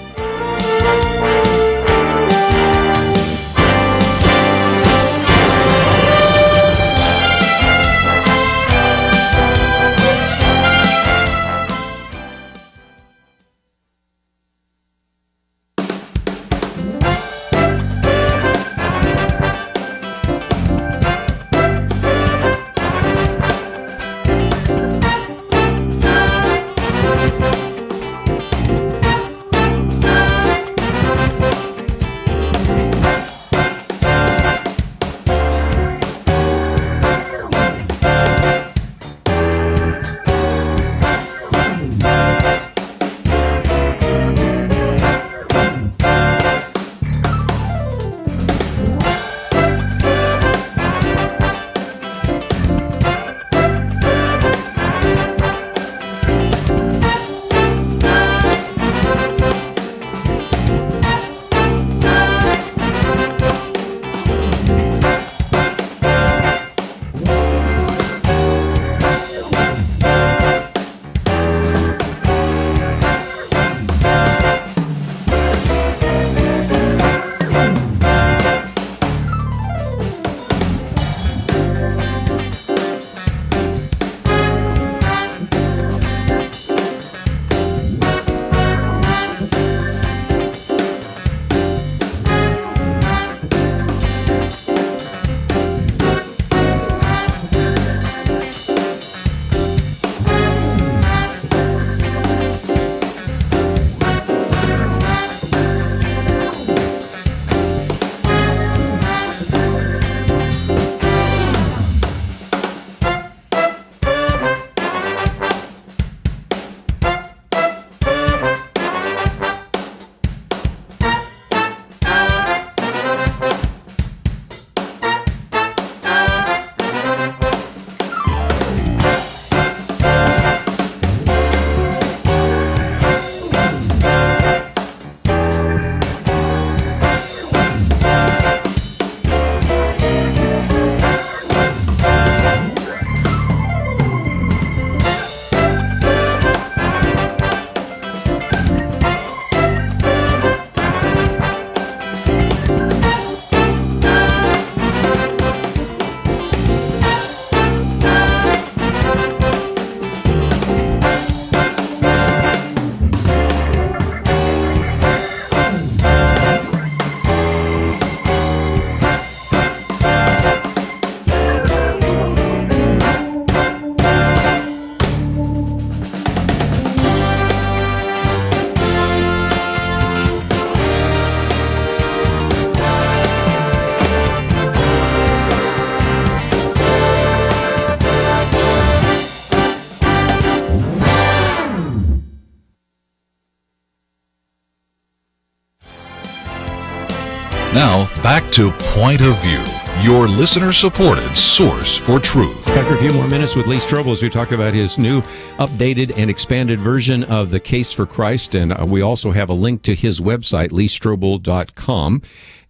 Now, back to Point of View, your listener-supported source for truth. Back for a few more minutes with Lee Strobel as we talk about his new updated and expanded version of the Case for Christ. And we also have a link to his website, leestrobel.com.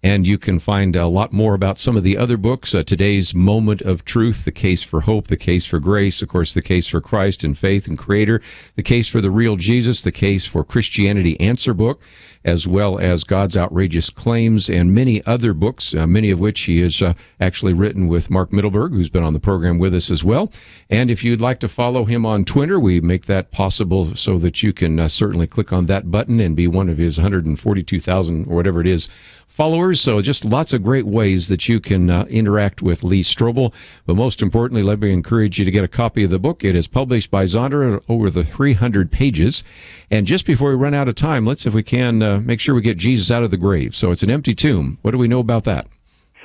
And you can find a lot more about some of the other books. Today's Moment of Truth, The Case for Hope, The Case for Grace, of course, The Case for Christ and Faith and Creator, The Case for the Real Jesus, The Case for Christianity Answer book, as well as God's Outrageous Claims, and many other books, many of which he has actually written with Mark Middleberg, who's been on the program with us as well. And if you'd like to follow him on Twitter, we make that possible so that you can certainly click on that button and be one of his 142,000 or whatever it is followers. So just lots of great ways that you can interact with Lee Strobel. But most importantly, let me encourage you to get a copy of the book. It is published by Zonder, over the 300 pages. And just before we run out of time, let's, if we can, make sure we get Jesus out of the grave. So it's an empty tomb. What do we know about that?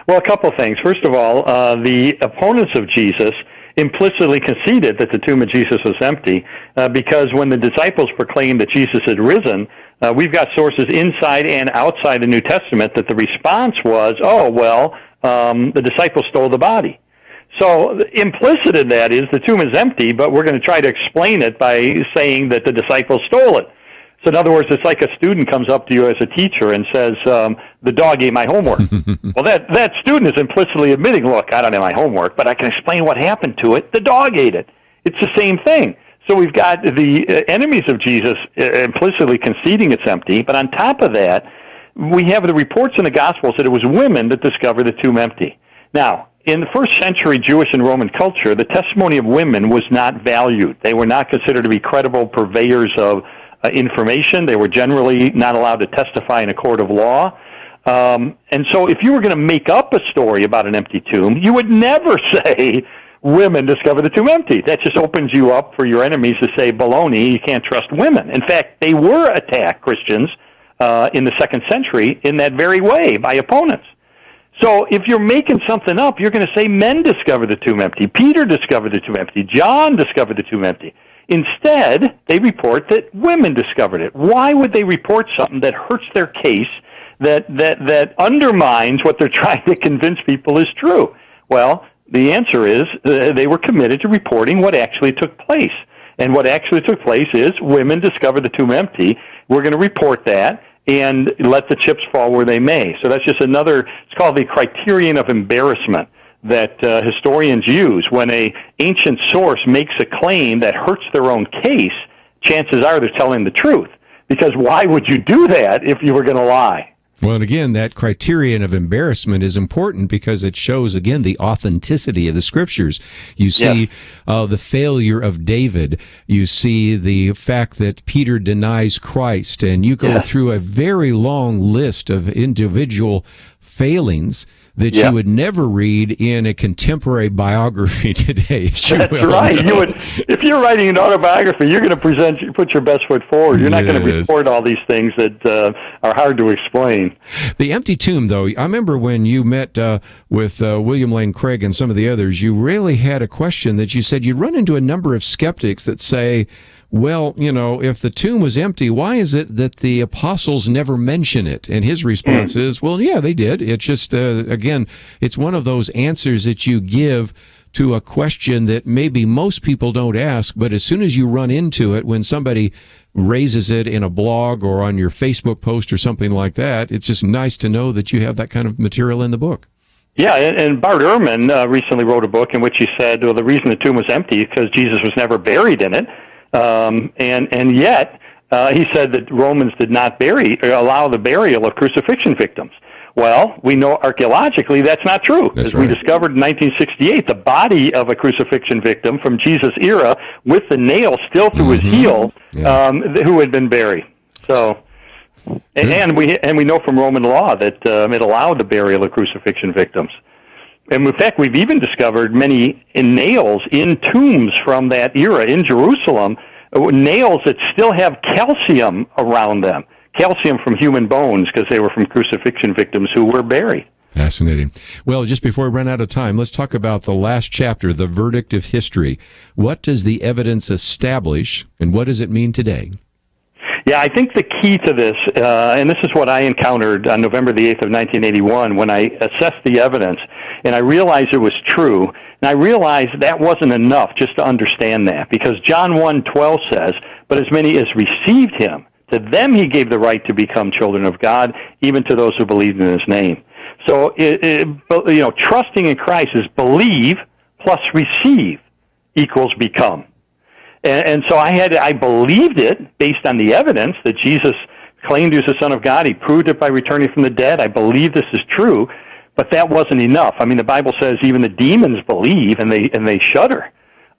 Well, a couple of things. First of all, the opponents of Jesus implicitly conceded that the tomb of Jesus was empty because when the disciples proclaimed that Jesus had risen, we've got sources inside and outside the New Testament that the response was, the disciples stole the body. So implicit in that is the tomb is empty, but we're going to try to explain it by saying that the disciples stole it. So in other words, it's like a student comes up to you as a teacher and says, the dog ate my homework. Well, that student is implicitly admitting, look, I don't have my homework, but I can explain what happened to it. The dog ate it. It's the same thing. So we've got the enemies of Jesus implicitly conceding it's empty, but on top of that, we have the reports in the Gospels that it was women that discovered the tomb empty. Now, in the first century Jewish and Roman culture, the testimony of women was not valued. They were not considered to be credible purveyors of information. They were generally not allowed to testify in a court of law. And so if you were going to make up a story about an empty tomb, you would never say women discovered the tomb empty. That just opens you up for your enemies to say, baloney, you can't trust women. In fact, they were attacked, Christians, in the second century in that very way by opponents. So if you're making something up, you're going to say men discovered the tomb empty, Peter discovered the tomb empty, John discovered the tomb empty. Instead, they report that women discovered it. Why would they report something that hurts their case, that undermines what they're trying to convince people is true? Well, the answer is they were committed to reporting what actually took place. And what actually took place is women discovered the tomb empty. We're going to report that and let the chips fall where they may. So that's just another, it's called the criterion of embarrassment that historians use. When an ancient source makes a claim that hurts their own case, chances are they're telling the truth. Because why would you do that if you were going to lie? Well, and again, that criterion of embarrassment is important because it shows, again, the authenticity of the Scriptures. You see the failure of David. You see the fact that Peter denies Christ. And you go through a very long list of individual failings that you would never read in a contemporary biography today. That's right. You would, if you're writing an autobiography, you're going to put your best foot forward. You're not going to report all these things that are hard to explain. The empty tomb, though, I remember when you met with William Lane Craig and some of the others, you really had a question that you said you'd run into a number of skeptics that say, well, you know, if the tomb was empty, why is it that the apostles never mention it? And his response is, well, yeah, they did. It's just, again, it's one of those answers that you give to a question that maybe most people don't ask, but as soon as you run into it, when somebody raises it in a blog or on your Facebook post or something like that, it's just nice to know that you have that kind of material in the book. Yeah, and Bart Ehrman recently wrote a book in which he said, well, the reason the tomb was empty is because Jesus was never buried in it. And yet, he said that Romans did not allow the burial of crucifixion victims. Well, we know archaeologically that's not true. As we discovered in 1968, the body of a crucifixion victim from Jesus' era with the nail still through his heel, who had been buried. So, and we know from Roman law that it allowed the burial of crucifixion victims. And in fact, we've even discovered many nails in tombs from that era in Jerusalem, nails that still have calcium around them, calcium from human bones because they were from crucifixion victims who were buried. Fascinating. Well, just before we run out of time, let's talk about the last chapter, the verdict of history. What does the evidence establish, and what does it mean today? Yeah, I think the key to this, and this is what I encountered on November the 8th of 1981 when I assessed the evidence, and I realized it was true, and I realized that wasn't enough just to understand that, because John 1:12 says, but as many as received him, To them he gave the right to become children of God, even to those who believed in his name. So, trusting in Christ is believe plus receive equals become. And so I believed it based on the evidence that Jesus claimed he was the Son of God. He proved it by returning from the dead. I believe this is true, but that wasn't enough. I mean, the Bible says even the demons believe and they shudder.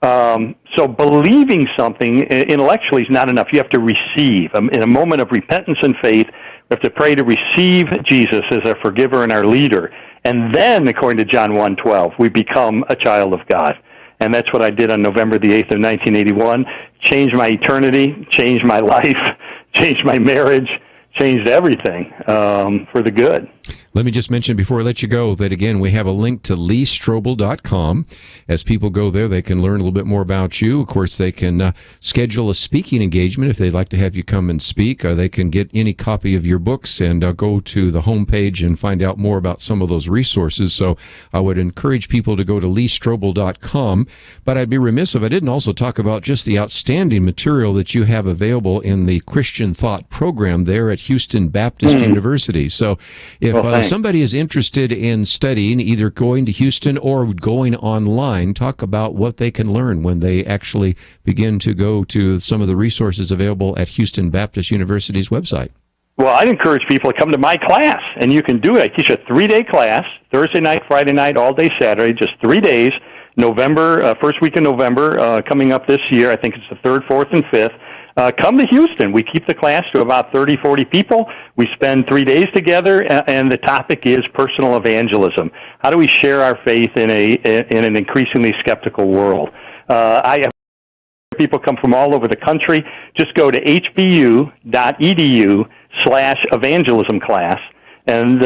So believing something intellectually is not enough. You have to receive. In a moment of repentance and faith, we have to pray to receive Jesus as our forgiver and our leader. And then, according to John 1:12, we become a child of God. And that's what I did on November the 8th of 1981. Changed my eternity, changed my life, changed my marriage, changed everything for the good. Let me just mention before I let you go that, again, we have a link to leestrobel.com. As people go there, they can learn a little bit more about you. Of course, they can schedule a speaking engagement if they'd like to have you come and speak. They can get any copy of your books and go to the homepage and find out more about some of those resources. So I would encourage people to go to leestrobel.com. But I'd be remiss if I didn't also talk about just the outstanding material that you have available in the Christian Thought program there at Houston Baptist University. So if somebody is interested in studying, either going to Houston or going online, talk about what they can learn when they actually begin to go to some of the resources available at Houston Baptist University's website. Well, I'd encourage people to come to my class, and you can do it. I teach a 3-day class, Thursday night, Friday night, all day Saturday, just 3 days. November, first week in November, coming up this year. I think it's the 3rd, 4th, and 5th. Come to Houston. We keep the class to about 30, 40 people. We spend 3 days together, and the topic is personal evangelism. How do we share our faith in an increasingly skeptical world? I have people come from all over the country. Just go to hbu.edu/evangelism class, and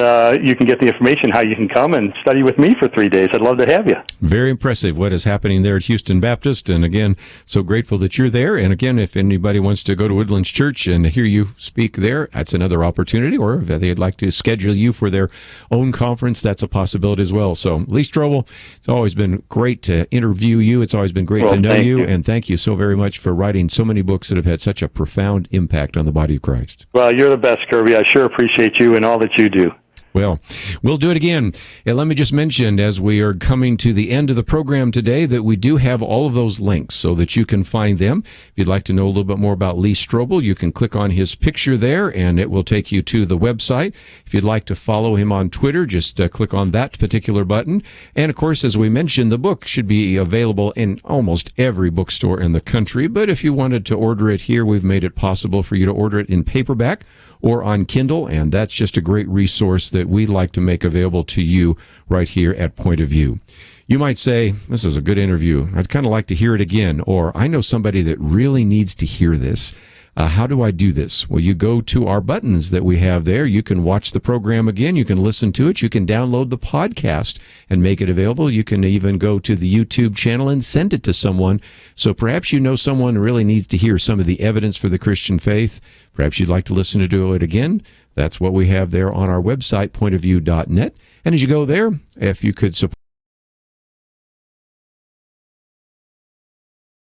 you can get the information how you can come and study with me for 3 days. I'd love to have you. Very impressive what is happening there at Houston Baptist. And again, so grateful that you're there. And again, if anybody wants to go to Woodlands Church and hear you speak there, that's another opportunity. Or if they'd like to schedule you for their own conference, that's a possibility as well. So, Lee Strobel, it's always been great to interview you. It's always been great to know you. And thank you so very much for writing so many books that have had such a profound impact on the body of Christ. Well, you're the best, Kerby. I sure appreciate you and all that you do. Well, we'll do it again. And let me just mention, as we are coming to the end of the program today, that we do have all of those links so that you can find them. If you'd like to know a little bit more about Lee Strobel, you can click on his picture there, and it will take you to the website. If you'd like to follow him on Twitter, just click on that particular button. And, of course, as we mentioned, the book should be available in almost every bookstore in the country. But if you wanted to order it here, we've made it possible for you to order it in paperback or on Kindle, and that's just a great resource that we like to make available to you right here at Point of View. You might say, this is a good interview. I'd kind of like to hear it again, or I know somebody that really needs to hear this. How do I do this? Well, you go to our buttons that we have there. You can watch the program again. You can listen to it. You can download the podcast and make it available. You can even go to the YouTube channel and send it to someone. So perhaps you know someone who really needs to hear some of the evidence for the Christian faith. Perhaps you'd like to listen to it again. That's what we have there on our website, pointofview.net. And as you go there, if you could support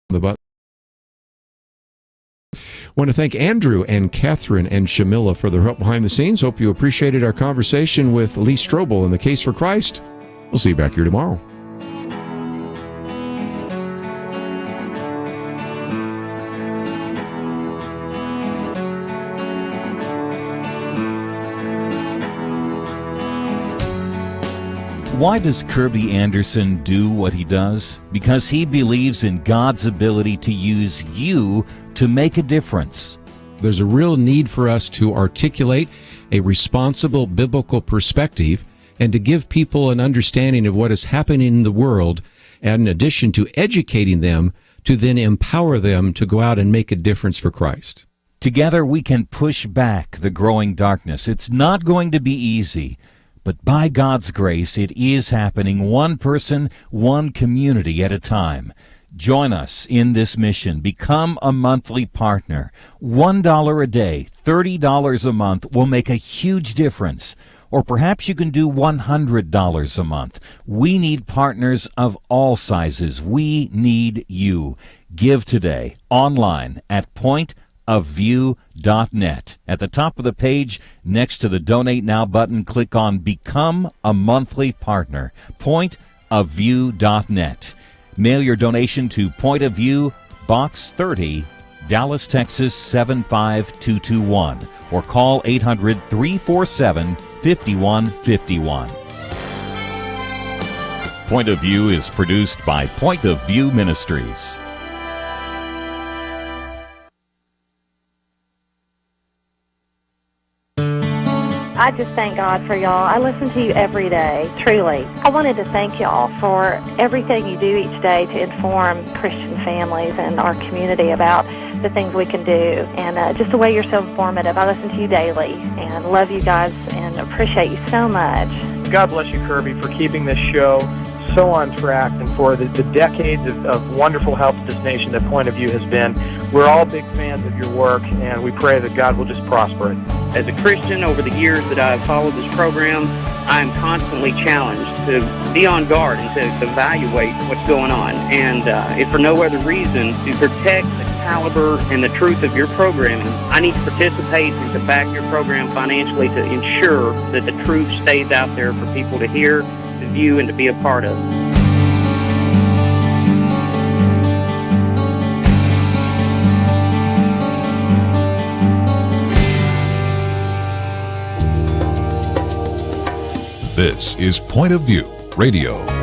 the button. I want to thank Andrew and Catherine and Shamila for their help behind the scenes. Hope you appreciated our conversation with Lee Strobel in the Case for Christ. We'll see you back here tomorrow. Why does Kerby Anderson do what he does? Because he believes in God's ability to use you to make a difference. There's a real need for us to articulate a responsible biblical perspective and to give people an understanding of what is happening in the world, and in addition to educating them, to then empower them to go out and make a difference for Christ. Together we can push back the growing darkness. It's not going to be easy. But by God's grace, it is happening one person, one community at a time. Join us in this mission. Become a monthly partner. $1 a day, $30 a month will make a huge difference. Or perhaps you can do $100 a month. We need partners of all sizes. We need you. Give today online at pointofview.net. pointofview.net. At the top of the page, next to the Donate Now button, click on Become a Monthly Partner. Pointofview.net. Mail your donation to Point of View, Box 30, Dallas, Texas 75221, or call 800-347-5151. Point of View is produced by Point of View Ministries. I just thank God for y'all. I listen to you every day, truly. I wanted to thank y'all for everything you do each day to inform Christian families and our community about the things we can do, and just the way you're so informative. I listen to you daily and love you guys and appreciate you so much. God bless you, Kerby, for keeping this show so on track and for the decades of wonderful help to this nation that Point of View has been. We're all big fans of your work, and we pray that God will just prosper it. As a Christian, over the years that I've followed this program, I am constantly challenged to be on guard and to evaluate what's going on. And if for no other reason, to protect the caliber and the truth of your programming, I need to participate and to back your program financially to ensure that the truth stays out there for people to hear, to view, and to be a part of. This is Point of View Radio.